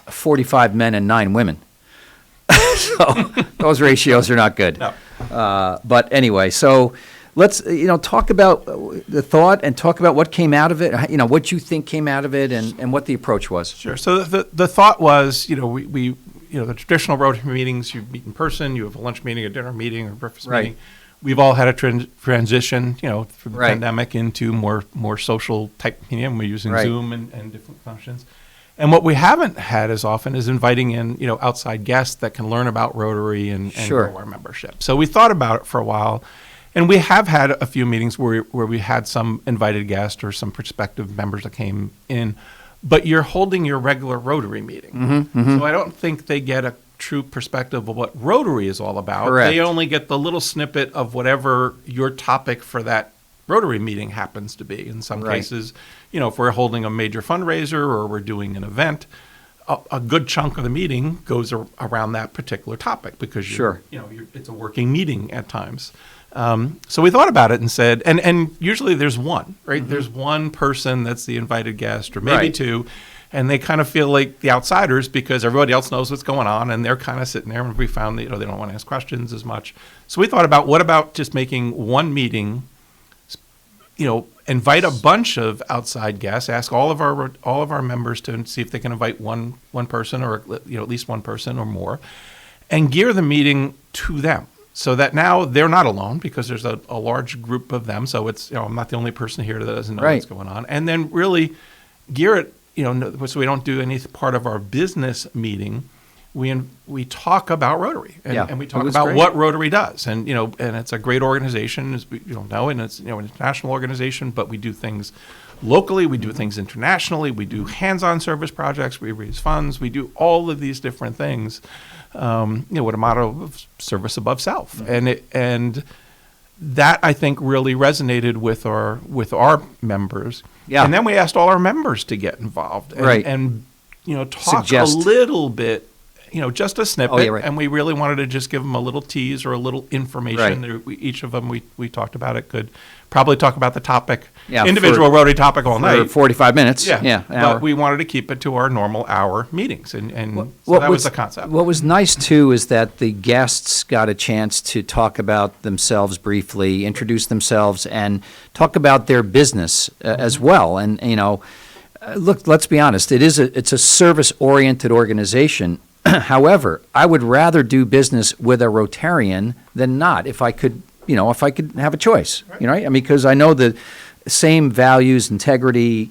45 men and 9 women. So those ratios are not good. No. But anyway, so let's, talk about the thought and talk about what came out of it, what you think came out of it and what the approach was. Sure. So the thought was, we the traditional Rotary meetings, you meet in person, you have a lunch meeting, a dinner meeting, or breakfast meeting. We've all had a transition, through the pandemic into more social type meeting. We're using Zoom and different functions. And what we haven't had as often is inviting in, outside guests that can learn about Rotary and grow our membership. So we thought about it for a while, and we have had a few meetings where we had some invited guests or some prospective members that came in, but you're holding your regular Rotary meeting. So I don't think they get a true perspective of what Rotary is all about. Correct. They only get the little snippet of whatever your topic for that Rotary meeting happens to be. In some cases, if we're holding a major fundraiser or we're doing an event, a good chunk of the meeting goes around that particular topic because it's a working meeting at times. So we thought about it and said, and usually there's one, right? There's one person that's the invited guest or maybe two, and they kind of feel like the outsiders because everybody else knows what's going on and they're kind of sitting there, and we found that, they don't want to ask questions as much. So we thought about, what about just making one meeting, invite a bunch of outside guests, ask all of our members to see if they can invite one person or at least one person or more, and gear the meeting to them. So that now they're not alone because there's a large group of them. So it's, I'm not the only person here that doesn't know what's going on. And then really gear it, so we don't do any part of our business meeting. We talk about Rotary and we talk about what Rotary does. And, and it's a great organization, as we know, and it's, an international organization, but we do things locally, we do things internationally, we do hands-on service projects, we raise funds, we do all of these different things. With a motto of service above self, and that I think really resonated with our members. Yeah. And then we asked all our members to get involved and talk a little bit, just a snippet. And we really wanted to just give them a little tease or a little information. Each of them we talked about it could probably talk about the topic, individual Rotary topic all night. 45 minutes. But we wanted to keep it to our normal hour meetings, and so that was the concept. What was nice, too, is that the guests got a chance to talk about themselves briefly, introduce themselves, and talk about their business as well. And, look, let's be honest, it's a service-oriented organization. However, I would rather do business with a Rotarian than not if I could have a choice, because I know the same values, integrity,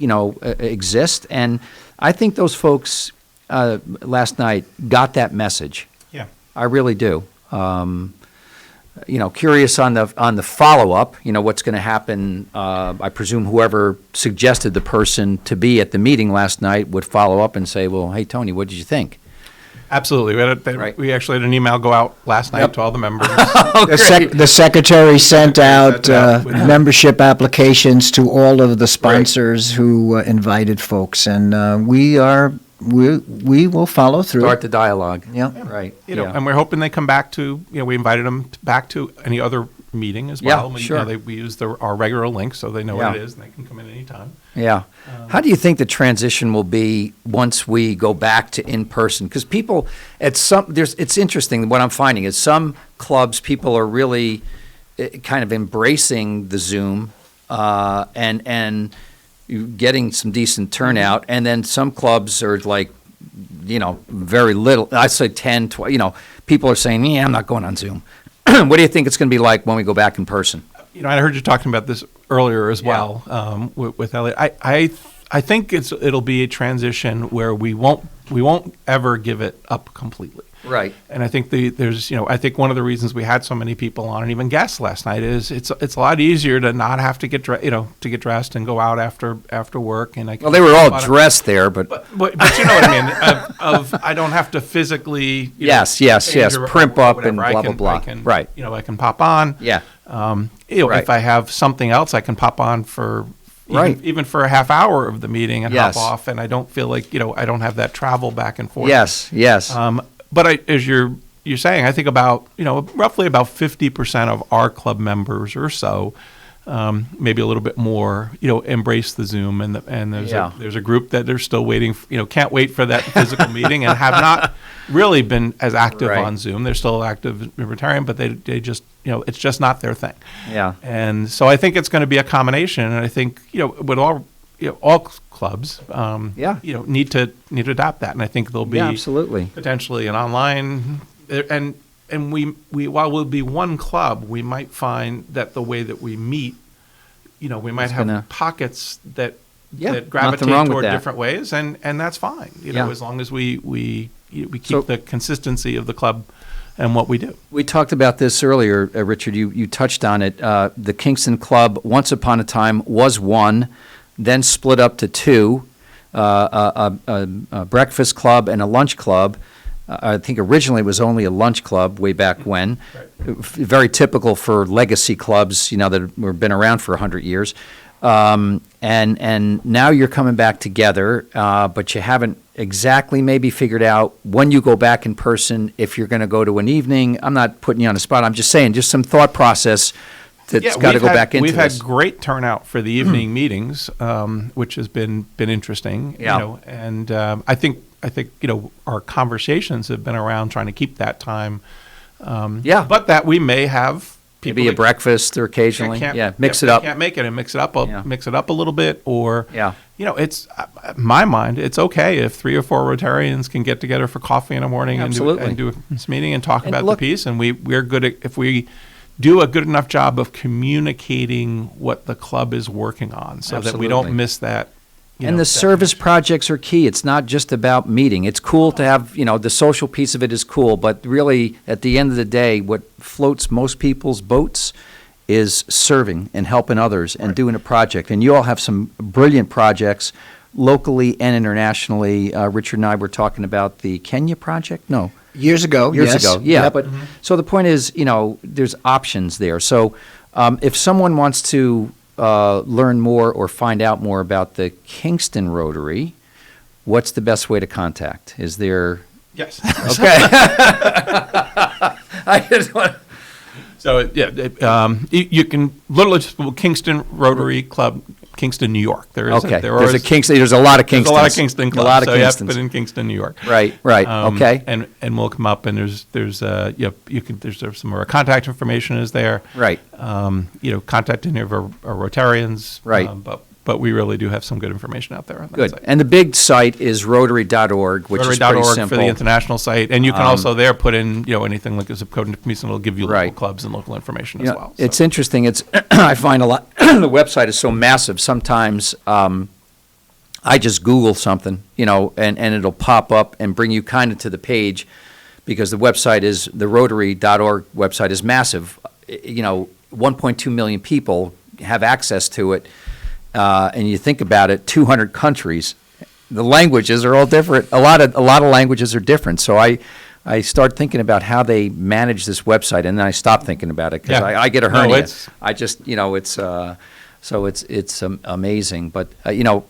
exist. And I think those folks last night got that message. Yeah. I really do. Curious on the follow-up, what's going to happen. I presume whoever suggested the person to be at the meeting last night would follow up and say, well, hey, Tony, what did you think? Absolutely. We actually had an email go out last night to all the members. The secretary sent out membership applications to all of the sponsors who invited folks, and we will follow through. Start the dialogue. Yeah. Right. And we're hoping they come back to, we invited them back to any other meeting as well. We use our regular link so they know what it is and they can come in anytime. Yeah. How do you think the transition will be once we go back to in-person? Because people, it's interesting, what I'm finding is some clubs, people are really kind of embracing the Zoom and getting some decent turnout, and then some clubs are like, very little. I'd say 10, 20, people are saying, yeah, I'm not going on Zoom. What do you think it's going to be like when we go back in person? I heard you talking about this earlier as well with Elliott. I think it'll be a transition where we won't ever give it up completely. Right. And I think I think one of the reasons we had so many people on and even guests last night is it's a lot easier to not have to get dressed and go out after work. And they were all dressed there, but you know what I mean. I don't have to physically yes primp up and blah blah blah. Right. I can pop on. Yeah. If I have something else, I can pop on for. Even for a half hour of the meeting and hop off, and I don't feel like I don't have that travel back and forth. Yes. But as you're saying, I think about roughly about 50% of our club members or so maybe a little bit more, embrace the Zoom, and there's a group that are still waiting, can't wait for that physical meeting, and have not really been as active on Zoom. They're still active in Rotarian, but they just, it's just not their thing. Yeah. And so I think it's going to be a combination, and I think, with all clubs, need to adopt that, and I think there'll be absolutely potentially an online, and we while we'll be one club, we might find that the way that we meet, we might have pockets that gravitate toward different ways, and that's fine, as long as we keep the consistency of the club and what we do. We talked about this earlier, Richard. You touched on it. The Kingston Club, once upon a time, was one, then split up to two, a breakfast club and a lunch club. I think originally it was only a lunch club way back when. Very typical for legacy clubs, that have been around for 100 years. And now you're coming back together, but you haven't exactly maybe figured out when you go back in person, if you're going to go to an evening. I'm not putting you on the spot. I'm just saying, just some thought process that's got to go back into this. We've had great turnout for the evening meetings, which has been interesting. And I think our conversations have been around trying to keep that time. But that we may have people maybe a breakfast or occasionally. Mix it up. Can't make it and mix it up. Mix it up a little bit, or it's my mind. It's okay if 3 or 4 Rotarians can get together for coffee in the morning and do this meeting and talk about the piece. And we're good at, if we do a good enough job of communicating what the club is working on, so that we don't miss that. And the service projects are key. It's not just about meeting. It's cool to have, the social piece of it is cool, but really at the end of the day, what floats most people's boats is serving and helping others and doing a project. And you all have some brilliant projects locally and internationally. Richard and I were talking about the Kenya project. No. Years ago. Yeah. Yep. But so the point is, there's options there. So if someone wants to learn more or find out more about the Kingston Rotary, what's the best way to contact? Is there? Yes. Okay. I just want. So you can literally just Kingston Rotary Club, Kingston, New York. There's a Kingston. There's a lot of Kingstons. There's a lot of Kingston clubs. A lot of so Kingstons. You have to put in Kingston, New York. Right. Okay. And we'll come up, and there's some of our contact information is there. Right. Contact any of our Rotarians. Right. But we really do have some good information out there on that good. site. And the big site is Rotary.org, which is pretty simple. for the international site. And you can also there put in, anything like a zip code information. It'll give you local clubs and local information as well. It's interesting. It's I find a lot, the website is so massive. Sometimes I just Google something, and it'll pop up and bring you kind of to the page, because the website is, the Rotary.org website is massive. 1.2 million people have access to it. And you think about it, 200 countries, the languages are all different. A lot of languages are different. So I start thinking about how they manage this website, and then I stop thinking about it because I get a hernia. I just, it's amazing. But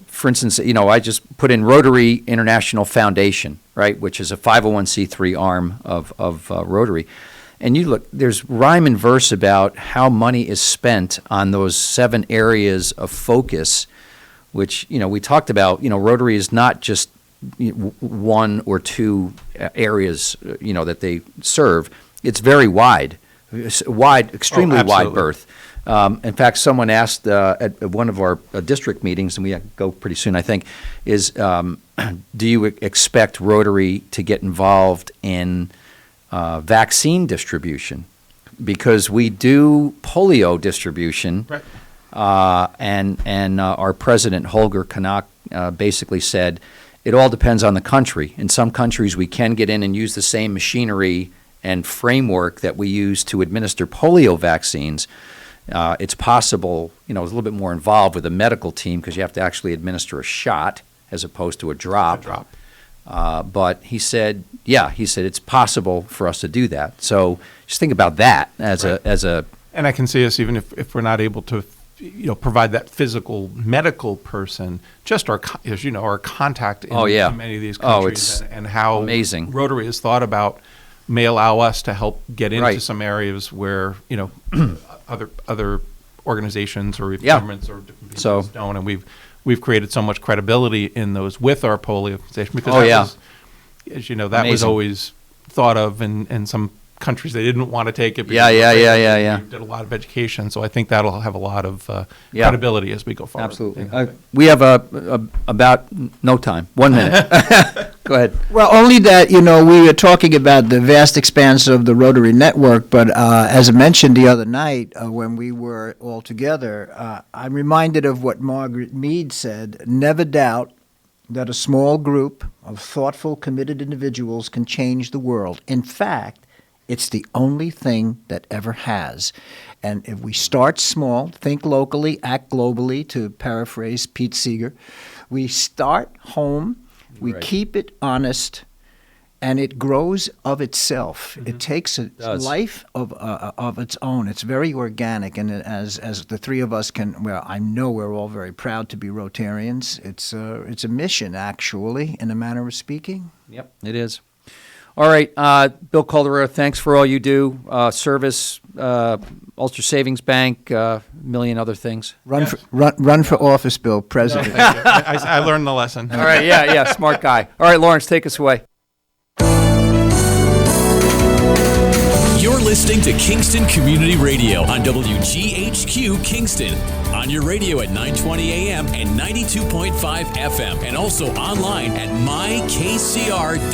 for instance, I just put in Rotary International Foundation, right, which is a 501c3 arm of Rotary. And you look, there's rhyme and verse about how money is spent on those 7 areas of focus, which, we talked about. Rotary is not just 1 or 2 areas, that they serve. It's very wide, extremely wide berth. In fact, someone asked at one of our district meetings, and we go pretty soon, I think, is do you expect Rotary to get involved in vaccine distribution? Because we do polio distribution, right. And our president, Holger Kanak, basically said it all depends on the country. In some countries, we can get in and use the same machinery and framework that we use to administer polio vaccines. It's possible, it's a little bit more involved with a medical team, because you have to actually administer a shot as opposed to a drop. But he said it's possible for us to do that. So just think about that as a. And I can see us, even if we're not able to, provide that physical medical person, just our contact in many of these countries, and how amazing Rotary has thought about may allow us to help get into some areas where other organizations or Yeah. governments or different people don't, and we've created so much credibility in those with our polio organization because was, as you know, that was Amazing. always thought of in some countries they didn't want to take it. because Yeah. we did a lot of education, so I think that'll have a lot of credibility as we go forward. Absolutely. We have about no time. 1 minute. Go ahead. Well, only that, we were talking about the vast expanse of the Rotary network, but as I mentioned the other night when we were all together, I'm reminded of what Margaret Mead said, never doubt that a small group of thoughtful, committed individuals can change the world. In fact, it's the only thing that ever has. And if we start small, think locally, act globally, to paraphrase Pete Seeger, we start home, we keep it honest, and it grows of itself. It takes a life of its own. It's very organic, and as the three of us I know we're all very proud to be Rotarians. It's a mission, actually, in a manner of speaking. Yep, it is. All right, Bill Calderara, thanks for all you do. Service, Ulster Savings Bank, a million other things. Run for office, Bill, president. I learned the lesson. All right, yeah, smart guy. All right, Lawrence, take us away. You're listening to Kingston Community Radio on WGHQ Kingston. On your radio at 920 AM and 92.5 FM, and also online at mykcr.org.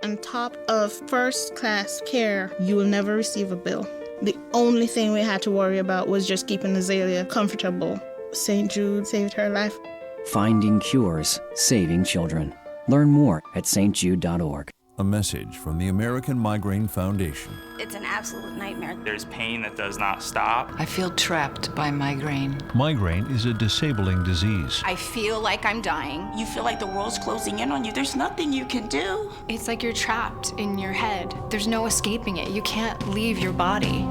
On top of first-class care, you will never receive a bill. The only thing we had to worry about was just keeping Azalea comfortable. St. Jude saved her life. Finding cures, saving children. Learn more at stjude.org. A message from the American Migraine Foundation. It's an absolute nightmare. There's pain that does not stop. I feel trapped by migraine. Migraine is a disabling disease. I feel like I'm dying. You feel like the world's closing in on you. There's nothing you can do. It's like you're trapped in your head. There's no escaping it. You can't leave your body.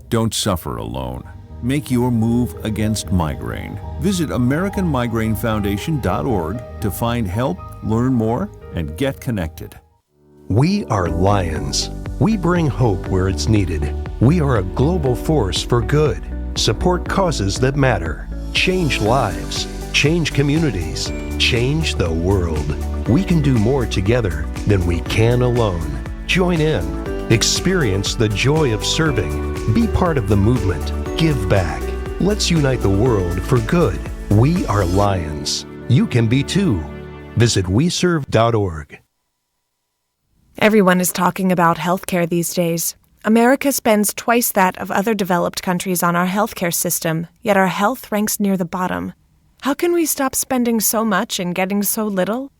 Don't suffer alone. Make your move against migraine. Visit AmericanMigraineFoundation.org to find help, learn more, and get connected. We are Lions. We bring hope where it's needed. We are a global force for good. Support causes that matter. Change lives. Change communities. Change the world. We can do more together than we can alone. Join in. Experience the joy of serving. Be part of the movement. Give back. Let's unite the world for good. We are Lions. You can be too. Visit weserve.org. Everyone is talking about healthcare these days. America spends twice that of other developed countries on our healthcare system, yet our health ranks near the bottom. How can we stop spending so much and getting so little?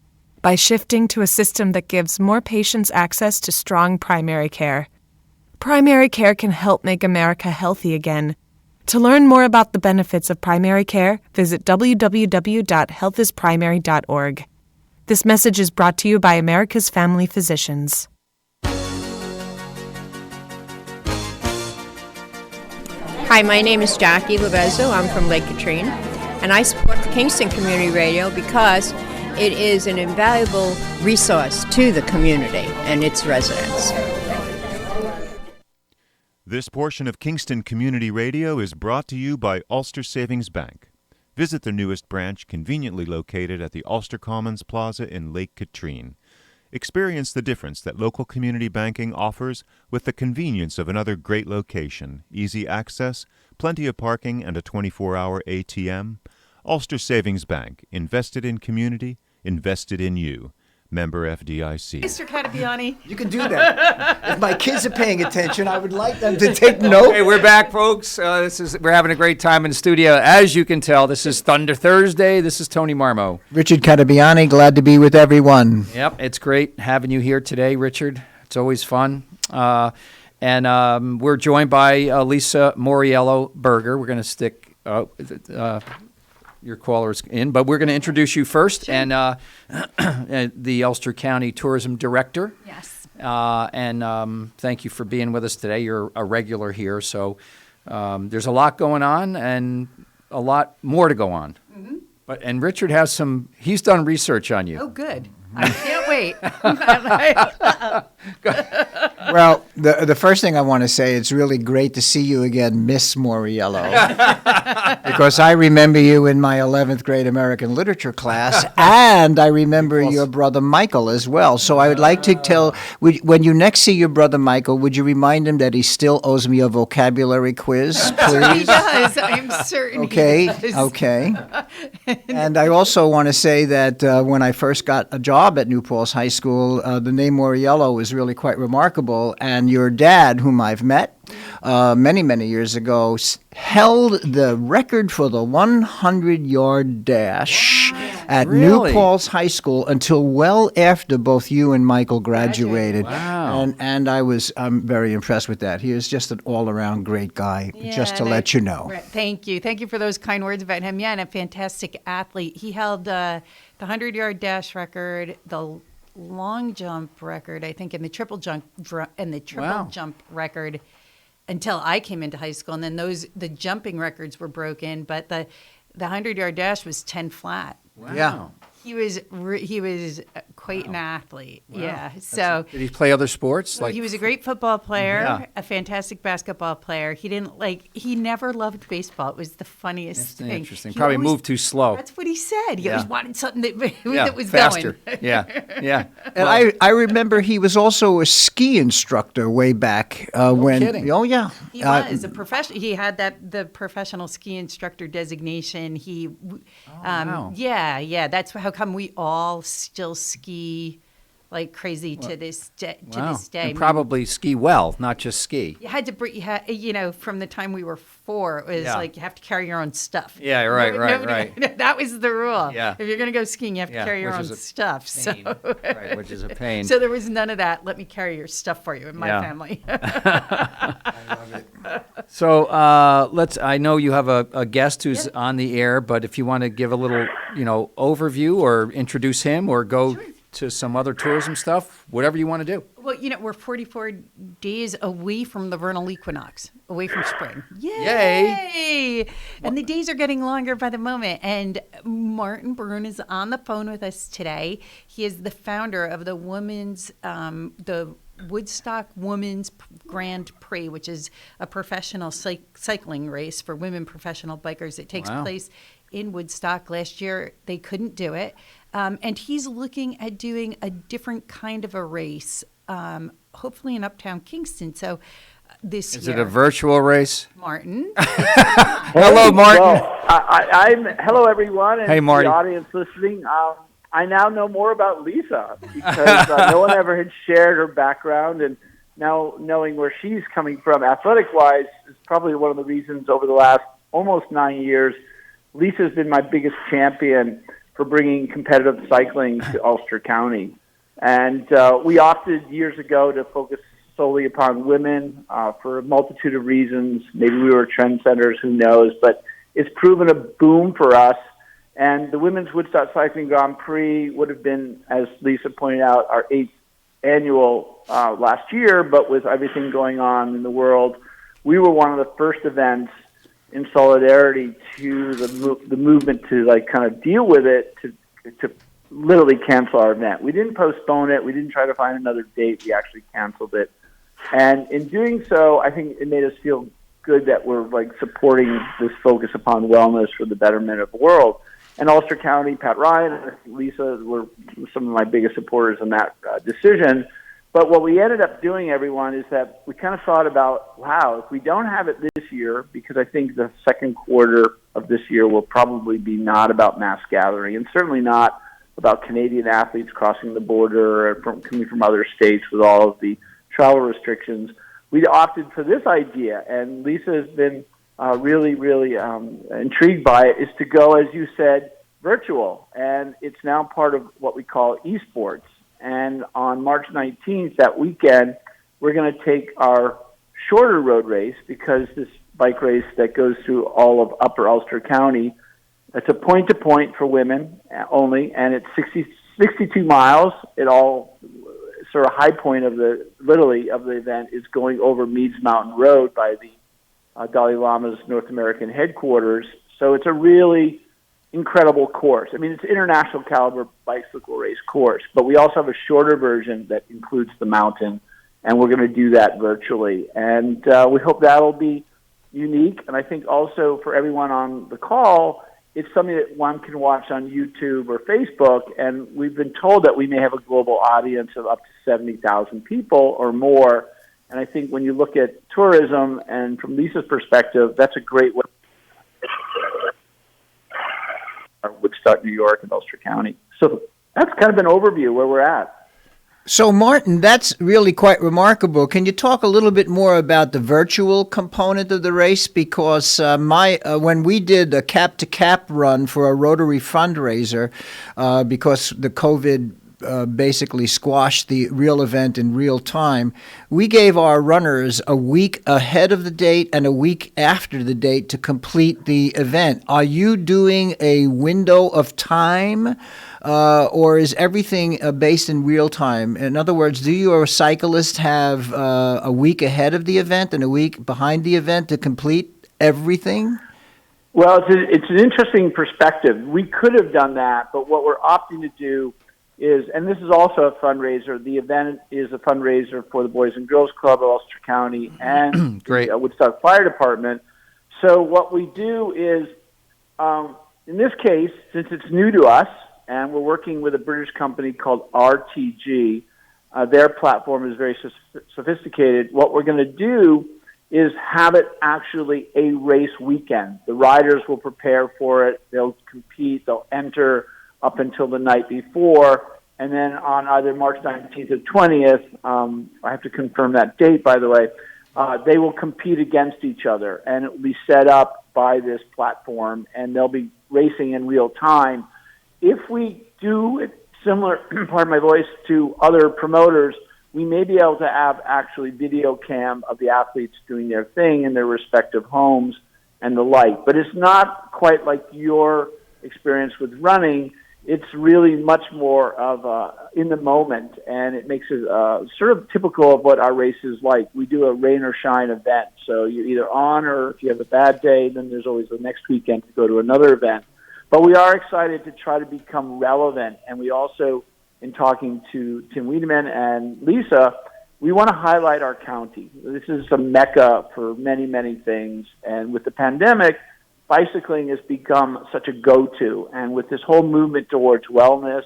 By shifting to a system that gives more patients access to strong primary care. Primary care can help make America healthy again. To learn more about the benefits of primary care, visit www.healthisprimary.org. This message is brought to you by America's Family Physicians. Hi, my name is Jackie Lovezzo. I'm from Lake Katrine, and I support the Kingston Community Radio because it is an invaluable resource to the community and its residents. This portion of Kingston Community Radio is brought to you by Ulster Savings Bank. Visit their newest branch, conveniently located at the Ulster Commons Plaza in Lake Katrine. Experience the difference that local community banking offers with the convenience of another great location, easy access, plenty of parking, and a 24-hour ATM. Ulster Savings Bank, invested in community, invested in you. Member FDIC. Mr. Cattabiani. You can do that. If my kids are paying attention, I would like them to take note. Hey, we're back, folks. We're having a great time in the studio. As you can tell, this is Thunder Thursday. This is Tony Marmo. Richard Cattabiani, glad to be with everyone. Yep, it's great having you here today, Richard. It's always fun. And we're joined by Lisa Moriello Berger. We're going to stick your callers in, but we're going to introduce you first. Sure. And the Ulster County Tourism Director. Yes. And thank you for being with us today. You're a regular here, so there's a lot going on and a lot more to go on. Mm-hmm. And Richard has he's done research on you. Oh, good. I can't wait. Well, The first thing I want to say, it's really great to see you again, Miss Moriello, because I remember you in my 11th grade American literature class, and I remember your brother Michael as well. So I would like to tell, when you next see your brother Michael, would you remind him that he still owes me a vocabulary quiz, please? He does. I'm certain. Okay, he does. okay. And I also want to say that when I first got a job at New Paltz High School, the name Moriello was really quite remarkable, and your dad, whom I've met many, many years ago, held the record for the 100-yard dash at New Paltz High School until well after both you and Michael graduated. Wow. And I'm very impressed with that. He is just an all-around great guy, just to and let you know. Thank you. Thank you for those kind words about him. Yeah, and a fantastic athlete. He held the 100-yard dash record, the long jump record, I think, and the triple jump jump record until I came into high school. And then the jumping records were broken, but the 100-yard dash was 10 flat. Wow. Yeah. He was quite an athlete. Wow. Yeah. So did he play other sports? he was a great football player, Yeah. a fantastic basketball player. He never loved baseball. It was the funniest thing. Interesting. He Probably always- moved too slow. That's what he said. He always wanted something that was faster. going. Yeah. And I remember he was also a ski instructor way back when. kidding. Oh yeah, He was a professional. He had the professional ski instructor designation. Wow. Yeah. That's how come we all still ski like crazy to this day. And probably ski well, not just ski. You had to bring, from the time we were 4, it was like you have to carry your own stuff. Yeah, right. That was the rule. Yeah. If you're going to go skiing, you have to carry your own stuff. Right, which is a pain. So there was none of that. Let me carry your stuff for you in my family. I love it. So I know you have a guest who's on the air, but if you want to give a little, overview or introduce him or go to some other tourism stuff, whatever you want to do. Well, we're 44 days away from the vernal equinox, away from spring. Yay! And the days are getting longer by the moment. And Martin Bruhn is on the phone with us today. He is the founder of the the Woodstock Women's Grand Prix, which is a professional cycling race for women professional bikers. It takes place in Woodstock. Last year, they couldn't do it. And he's looking at doing a different kind of a race, hopefully in Uptown Kingston. So this year. Is it a virtual race? Martin. Hello, Martin. Well, hello, everyone, and hey, Marty. The audience listening. I now know more about Lisa because no one ever had shared her background, and now knowing where she's coming from athletic-wise is probably one of the reasons over the last almost 9 years, Lisa's been my biggest champion for bringing competitive cycling to Ulster County. And we opted years ago to focus solely upon women for a multitude of reasons. Maybe we were trendsetters, who knows, but it's proven a boom for us. And the Women's Woodstock Cycling Grand Prix would have been, as Lisa pointed out, our 8th annual last year, but with everything going on in the world, we were one of the first events in solidarity to the movement to kind of deal with it, to literally cancel our event. We didn't postpone it. We didn't try to find another date. We actually canceled it. And in doing so, I think it made us feel good that we're supporting this focus upon wellness for the betterment of the world. And Ulster County, Pat Ryan, and Lisa were some of my biggest supporters in that decision. But what we ended up doing, everyone, is that we kind of thought about, wow, if we don't have it this year, because I think the second quarter of this year will probably be not about mass gathering, and certainly not about Canadian athletes crossing the border or coming from other states with all of the travel restrictions. We opted for this idea, and Lisa has been really intrigued by it, is to go, as you said, virtual. And it's now part of what we call esports. And on March 19th, that weekend, we're going to take our shorter road race, because this bike race that goes through all of Upper Ulster County, it's a point-to-point for women only, and it's 62 miles. It all sort of high point of the event is going over Meads Mountain Road by the Dalai Lama's North American headquarters. So it's a really incredible course. I mean, it's international caliber bicycle race course, but we also have a shorter version that includes the mountain and we're going to do that virtually. And we hope that'll be unique. And I think also for everyone on the call, it's something that one can watch on YouTube or Facebook. And we've been told that we may have a global audience of up to 70,000 people or more. And I think when you look at tourism, and from Lisa's perspective, that's a great way. Woodstock, New York, and Ulster County. So that's kind of an overview where we're at. So, Martin, that's really quite remarkable. Can you talk a little bit more about the virtual component of the race? Because when we did a cap-to-cap run for a Rotary fundraiser, because the COVID basically squashed the real event in real time, we gave our runners a week ahead of the date and a week after the date to complete the event. Are you doing a window of time? Or is everything based in real time? In other words, do your cyclists have a week ahead of the event and a week behind the event to complete everything? Well, it's an interesting perspective. We could have done that, but what we're opting to do is, and this is also a fundraiser, the event is a fundraiser for the Boys and Girls Club of Ulster County and the Woodstock Fire Department. So what we do is, in this case, since it's new to us, and we're working with a British company called RTG. Their platform is very sophisticated. What we're going to do is have it actually a race weekend. The riders will prepare for it. They'll compete. They'll enter up until the night before. And then on either March 19th or 20th, I have to confirm that date, by the way, they will compete against each other. And it will be set up by this platform, and they'll be racing in real time. If we do it similar, pardon my voice, to other promoters, we may be able to have actually video cam of the athletes doing their thing in their respective homes and the like. But it's not quite like your experience with running. It's really much more of in the moment, and it makes it sort of typical of what our race is like. We do a rain or shine event, so you're either on, or if you have a bad day, then there's always the next weekend to go to another event. But we are excited to try to become relevant, and we also, in talking to Tim Wiedemann and Lisa, we want to highlight our county. This is a mecca for many, many things, and with the pandemic, bicycling has become such a go-to, and with this whole movement towards wellness,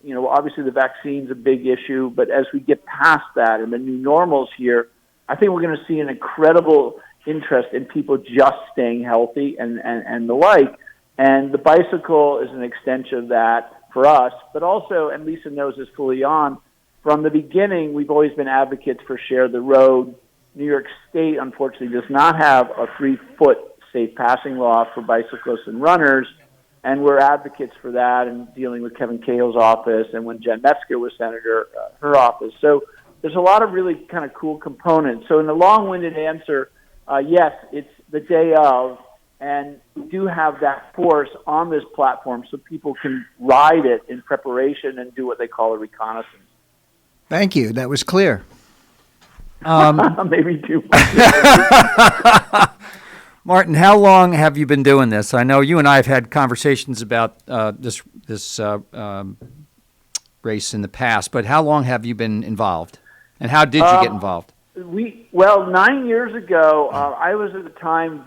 you know, obviously the vaccine's a big issue, but as we get past that and the new normals here, I think we're going to see an incredible interest in people just staying healthy and the like. And the bicycle is an extension of that for us, but also, and Lisa knows this fully on, from the beginning, we've always been advocates for Share the Road. New York State, unfortunately, does not have a 3-foot safe passing law for bicyclists and runners, and we're advocates for that and dealing with Kevin Cahill's office, and when Jen Metzger was senator, her office. So there's a lot of really kind of cool components. So in the long-winded answer, yes, it's the day of, and we do have that force on this platform so people can ride it in preparation and do what they call a reconnaissance. Thank you. That was clear. Maybe too. Martin, how long have you been doing this? I know you and I have had conversations about this race in the past, but how long have you been involved? And how did you get involved? 9 years ago, I was at the time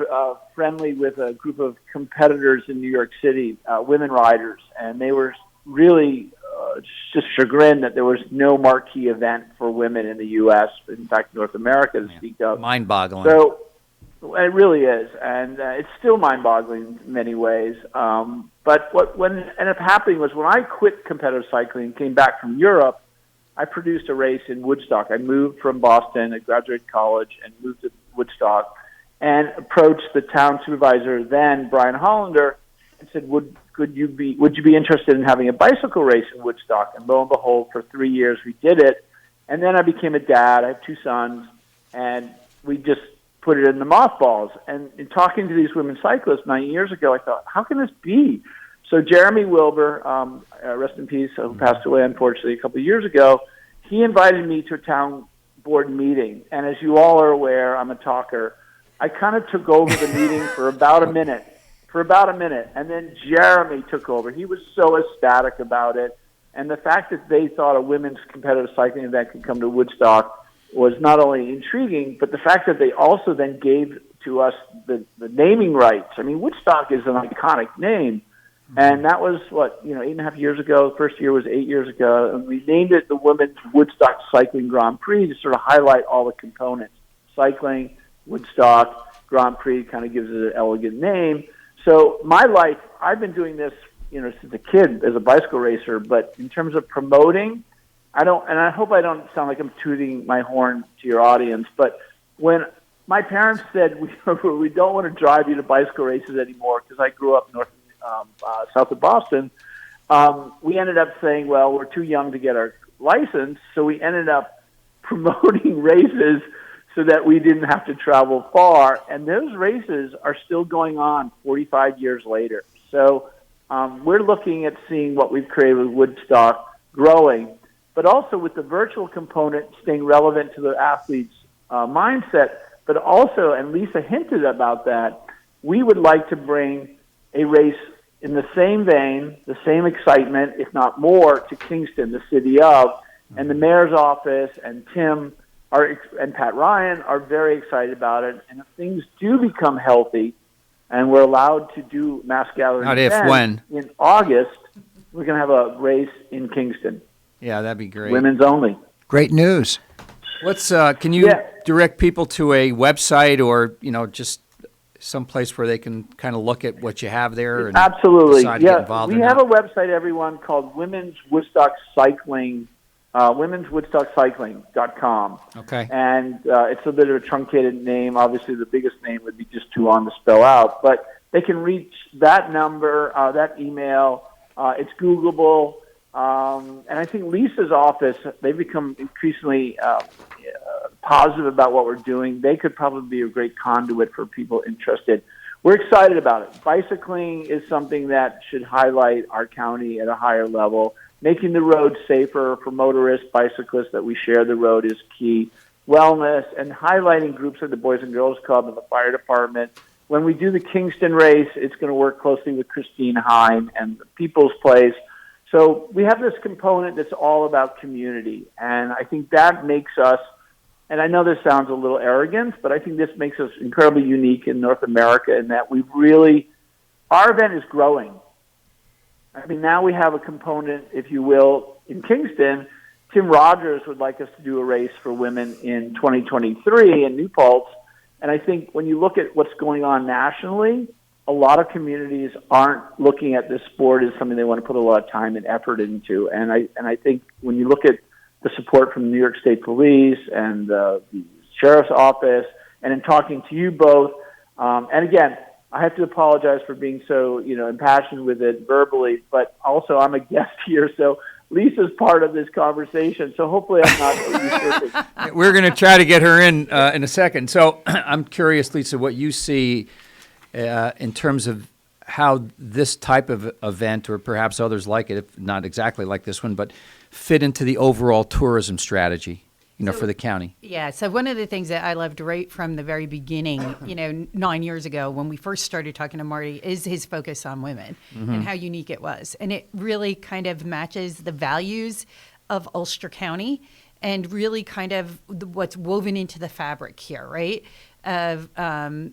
friendly with a group of competitors in New York City, women riders, and they were really just chagrined that there was no marquee event for women in the U.S., in fact, North America to speak of. Mind-boggling. So it really is, and it's still mind-boggling in many ways. But what ended up happening was when I quit competitive cycling and came back from Europe, I produced a race in Woodstock. I moved from Boston, I graduated college, and moved to Woodstock, and approached the town supervisor then, Brian Hollander, and said, would you be interested in having a bicycle race in Woodstock? And lo and behold, for 3 years we did it. And then I became a dad. I have 2 sons, and we just put it in the mothballs. And in talking to these women cyclists 9 years ago, I thought, how can this be? So Jeremy Wilbur, rest in peace, who passed away unfortunately a couple of years ago, he invited me to a town board meeting. And as you all are aware, I'm a talker. I kind of took over the meeting for about a minute. And then Jeremy took over. He was so ecstatic about it. And the fact that they thought a women's competitive cycling event could come to Woodstock was not only intriguing, but the fact that they also then gave to us the naming rights. I mean, Woodstock is an iconic name. And that was, 8.5 years ago. The first year was 8 years ago. And we named it the Women's Woodstock Cycling Grand Prix to sort of highlight all the components. Cycling, Woodstock, Grand Prix kind of gives it an elegant name. So my life, I've been doing this, since a kid as a bicycle racer. But in terms of promoting, I hope I don't sound like I'm tooting my horn to your audience, but when my parents said we don't want to drive you to bicycle races anymore because I grew up south of Boston, we ended up saying, well, we're too young to get our license, so we ended up promoting races so that we didn't have to travel far, and those races are still going on 45 years later. So we're looking at seeing what we've created with Woodstock growing, but also with the virtual component staying relevant to the athlete's mindset, but also, and Lisa hinted about that, we would like to bring a race in the same vein, the same excitement, if not more, to Kingston, the city of, and the mayor's office and Tim and Pat Ryan are very excited about it. And if things do become healthy and we're allowed to do mass gathering events in August, we're going to have a race in Kingston. Yeah, that'd be great. Women's only. Great news. What's can you direct people to a website or just someplace where they can kind of look at what you have there? And Absolutely. decide to get involved we or have not? a website, everyone, called Women's Woodstock Cycling, womenswoodstockcycling.com. Okay. And it's a bit of a truncated name. Obviously, the biggest name would be just too long to spell out. But they can reach that number, that email. It's Googleable. And I think Lisa's office, they've become increasingly positive about what we're doing. They could probably be a great conduit for people interested. We're excited about it. Bicycling is something that should highlight our county at a higher level. Making the road safer for motorists, bicyclists, that we share the road is key. Wellness and highlighting groups like the Boys and Girls Club and the fire department. When we do the Kingston race, it's going to work closely with Christine Hine and the People's Place. So we have this component that's all about community, and I think that makes us, and I know this sounds a little arrogant, but I think this makes us incredibly unique in North America in that our event is growing. I mean, now we have a component, if you will, in Kingston. Tim Rogers would like us to do a race for women in 2023 in New Paltz, and I think when you look at what's going on nationally, a lot of communities aren't looking at this sport as something they want to put a lot of time and effort into. And I think when you look at the support from the New York State Police and the Sheriff's Office, and in talking to you both, and again, I have to apologize for being so impassioned with it verbally, but also I'm a guest here, so Lisa's part of this conversation, so hopefully I'm not usurping. We're going to try to get her in a second. So I'm curious, Lisa, what you see in terms of how this type of event, or perhaps others like it, if not exactly like this one, but fit into the overall tourism strategy, for the county. Yeah, so one of the things that I loved right from the very beginning, 9 years ago when we first started talking to Marty, is his focus on women and how unique it was. And it really kind of matches the values of Ulster County and really kind of what's woven into the fabric here, right? Of a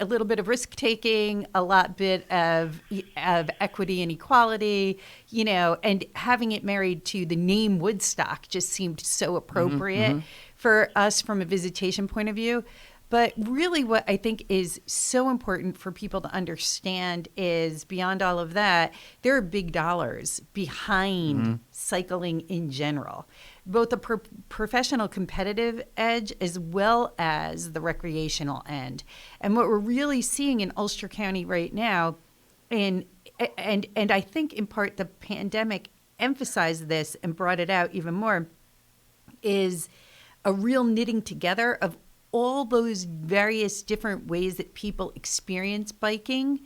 little bit of risk taking, a lot bit of equity and equality, and having it married to the name Woodstock just seemed so appropriate for us from a visitation point of view. But really what I think is so important for people to understand is beyond all of that, there are big dollars behind cycling in general, both the professional competitive edge as well as the recreational end. And what we're really seeing in Ulster County right now, and I think in part the pandemic emphasized this and brought it out even more, is a real knitting together of all those various different ways that people experience biking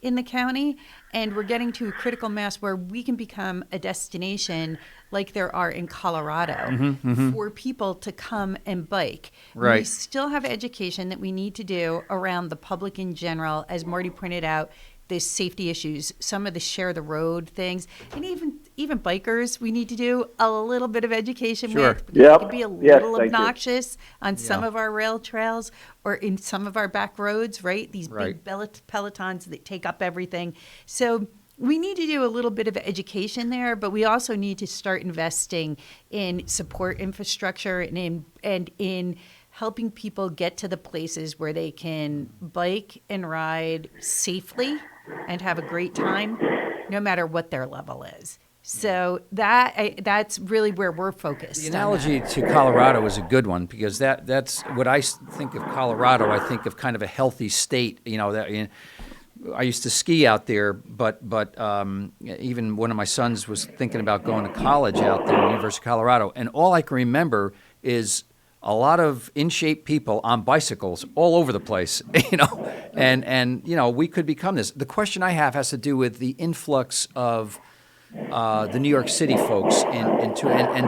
in the county. And we're getting to a critical mass where we can become a destination like there are in Colorado for people to come and bike. Right. We still have education that we need to do around the public in general. As Marty pointed out, the safety issues, some of the share the road things, and even bikers, we need to do a little bit of education with. Yep. It can be a little thank you. obnoxious on some of our rail trails or in some of our back roads, right? These big pelotons that take up everything. So we need to do a little bit of education there, but we also need to start investing in support infrastructure and in helping people get to the places where they can bike and ride safely and have a great time, no matter what their level is. So that's really where we're focused. The analogy to Colorado is a good one, because that's what I think of Colorado. I think of kind of a healthy state. I used to ski out there, but even one of my sons was thinking about going to college out there, University of Colorado, and all I can remember is a lot of in-shape people on bicycles all over the place, and we could become this. The question I have has to do with the influx of the New York City folks and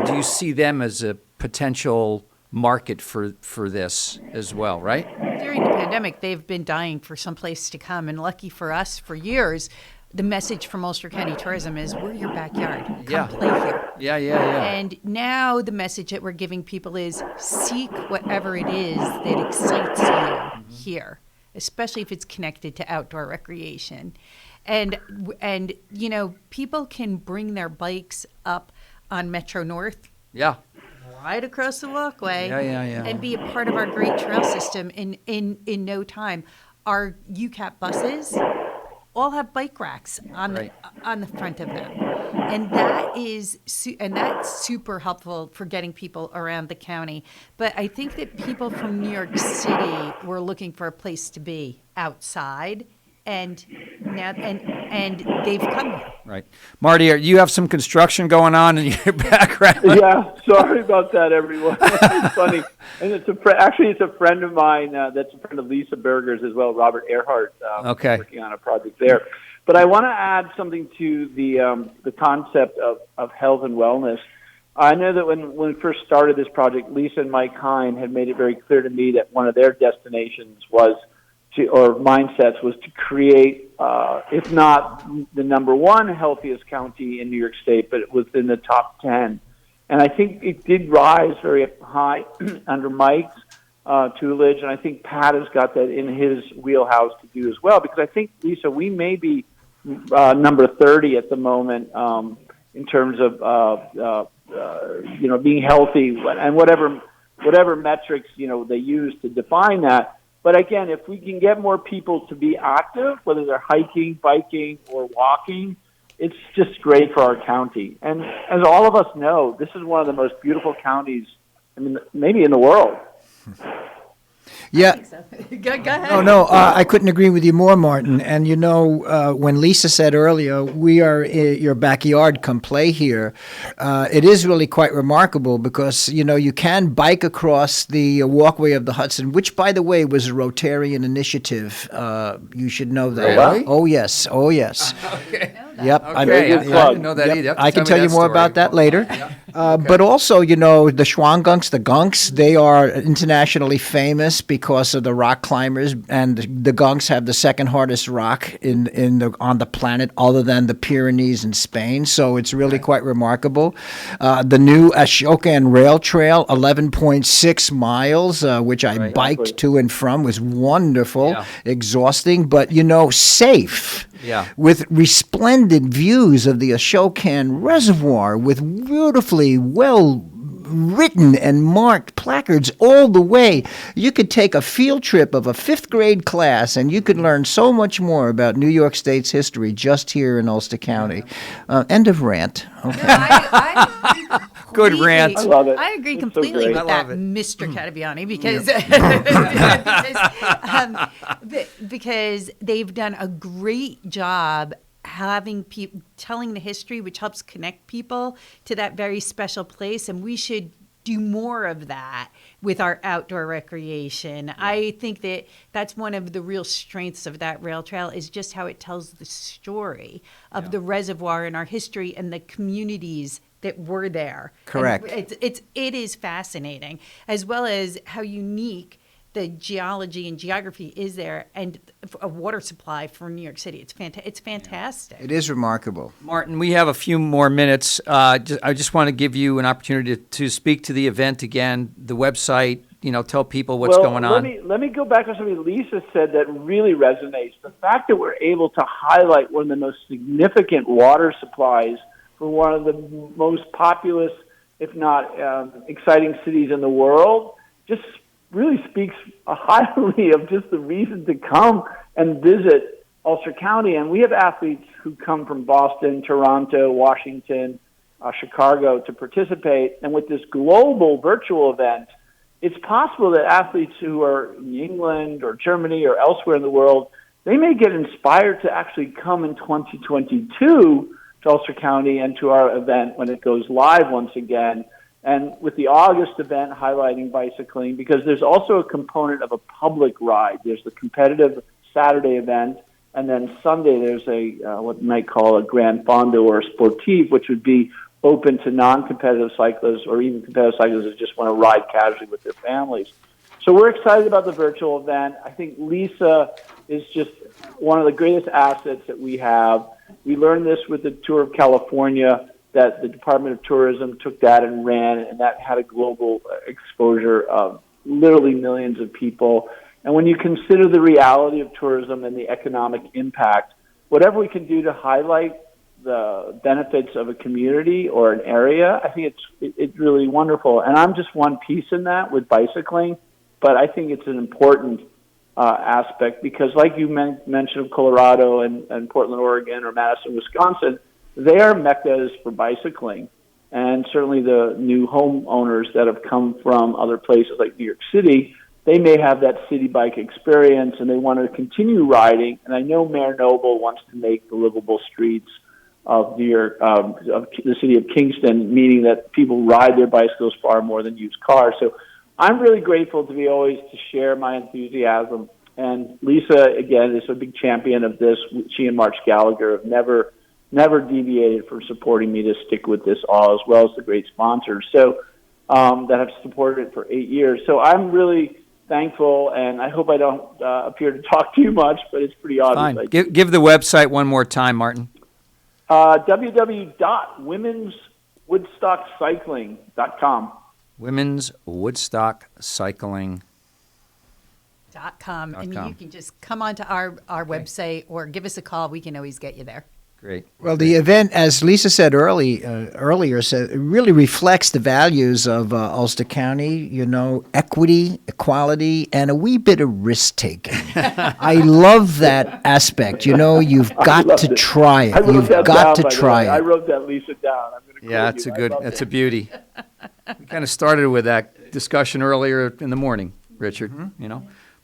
do you see them as a potential market for this as well, right? During the pandemic, they've been dying for some place to come, and lucky for us, for years, the message from Ulster County Tourism is, we're your backyard. Come play here. Yeah. And now the message that we're giving people is, seek whatever it is that excites you here, especially if it's connected to outdoor recreation. And people can bring their bikes up on Metro North. Yeah. Right across the walkway. Yeah. And be a part of our great trail system in no time. Our UCAP buses all have bike racks on the front of them, and that's super helpful for getting people around the county. But I think that people from New York City were looking for a place to be outside, and now and they've come here. Right, Marty, you have some construction going on in your background. Yeah, sorry about that, everyone. It's funny, and it's a friend of mine that's a friend of Lisa Berger's as well, Robert Earhart. Working on a project there. But I want to add something to the concept of health and wellness. I know that when we first started this project, Lisa and Mike Hine had made it very clear to me that one of their destinations mindsets was to create, if not the number one healthiest county in New York State, but it was in the top 10. And I think it did rise very high under Mike's tutelage, and I think Pat has got that in his wheelhouse to do as well, because I think, Lisa, we may be number 30 at the moment in terms of being healthy and whatever metrics they use to define that. But again, if we can get more people to be active, whether they're hiking, biking, or walking, it's just great for our county. And as all of us know, this is one of the most beautiful counties, maybe in the world. Yeah. I think so. Go ahead. No, I couldn't agree with you more, Martin. And when Lisa said earlier, we are your backyard, come play here, it is really quite remarkable because, you can bike across the walkway of the Hudson, which, by the way, was a Rotarian initiative. You should know that. Really? Oh, yes. Okay. Yep. Okay. I didn't know that either. I can tell you more about that later. But also, the Schwangunks, the Gunks, they are internationally famous because of the rock climbers, and the Gunks have the second hardest rock on the planet, other than the Pyrenees in Spain. So it's really quite remarkable. The new Ashokan Rail Trail, 11.6 miles, which I biked to and from, was wonderful, exhausting, but safe. Yeah. With resplendent views of the Ashokan Reservoir, with beautifully well-written and marked placards all the way. You could take a field trip of a 5th grade class, and you could learn so much more about New York State's history just here in Ulster County. End of rant. Okay. I Good rant. I love it. I agree It's completely so with great. that, Mr. Cattabiani, because they've done a great job telling the history, which helps connect people to that very special place, and we should do more of that with our outdoor recreation. Yeah. I think that's one of the real strengths of that rail trail, is just how it tells the story of the reservoir and our history and the communities that were there. Correct. And it is fascinating, as well as how unique the geology and geography is there, and a water supply for New York City. It's fantastic. It is remarkable. Martin, we have a few more minutes. I just want to give you an opportunity to speak to the event again, the website, tell people what's going on. Let me go back to something Lisa said that really resonates. The fact that we're able to highlight one of the most significant water supplies for one of the most populous, if not exciting cities in the world, just really speaks highly of just the reason to come and visit Ulster County. And we have athletes who come from Boston, Toronto, Washington, Chicago to participate. And with this global virtual event, it's possible that athletes who are in England or Germany or elsewhere in the world, they may get inspired to actually come in 2022 to Ulster County and to our event when it goes live once again. And with the August event highlighting bicycling, because there's also a component of a public ride. There's the competitive Saturday event, and then Sunday there's a what you might call a Grand Fondo or a Sportive, which would be open to non-competitive cyclists or even competitive cyclists that just want to ride casually with their families. So we're excited about the virtual event. I think Lisa is just one of the greatest assets that we have. We learned this with the Tour of California, that the Department of Tourism took that and ran, and that had a global exposure of literally millions of people. And when you consider the reality of tourism and the economic impact, whatever we can do to highlight the benefits of a community or an area, I think it's really wonderful. And I'm just one piece in that with bicycling, but I think it's an important aspect because, like you mentioned of Colorado and Portland, Oregon, or Madison, Wisconsin, they are meccas for bicycling. And certainly the new homeowners that have come from other places like New York City, they may have that city bike experience and they want to continue riding. And I know Mayor Noble wants to make the livable streets of New York, of the city of Kingston, meaning that people ride their bicycles far more than use cars. So I'm really grateful to be always to share my enthusiasm. And Lisa, again, is a big champion of this. She and March Gallagher have never deviated from supporting me to stick with this all, as well as the great sponsors that have supported it for 8 years. So I'm really thankful, and I hope I don't appear to talk too much, but it's pretty obvious. Fine. Give the website one more time, Martin. www.womenswoodstockcycling.com. womenswoodstockcycling.com. And you can just come onto our website or give us a call. We can always get you there. Great. Well, the event, as Lisa said earlier, it really reflects the values of Ulster County, equity, equality, and a wee bit of risk-taking. I love that aspect. You've got to try it. You've got to try it. I wrote that, Lisa, down. I'm gonna yeah, it's a beauty. We kind of started with that discussion earlier in the morning, Richard,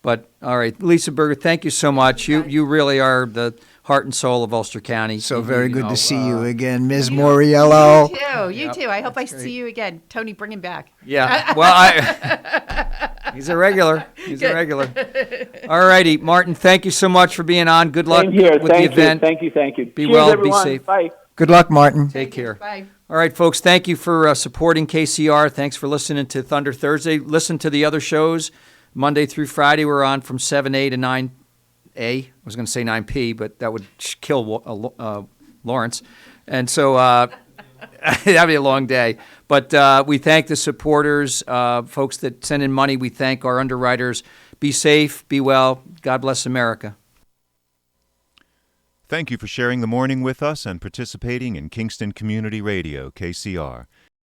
But, all right, Lisa Berger, thank you so much. You really are the heart and soul of Ulster County. So very good to see you again, Ms. Moriello. You too. I hope I see you again. Tony, bring him back. Yeah, well, he's a regular. All righty, Martin, thank you so much for being on. Good luck with the event. Thank you. Be Cheers, well, everyone. be safe. Bye. Good luck, Martin. Take care. Bye. All right, folks, thank you for supporting KCR. Thanks for listening to Thunder Thursday. Listen to the other shows. Monday through Friday, we're on from 7A to 9A. I was going to say 9P, but that would kill Lawrence. And so that'd be a long day. But we thank the supporters, folks that send in money. We thank our underwriters. Be safe, be well. God bless America. Thank you for sharing the morning with us and participating in Kingston Community Radio, KCR.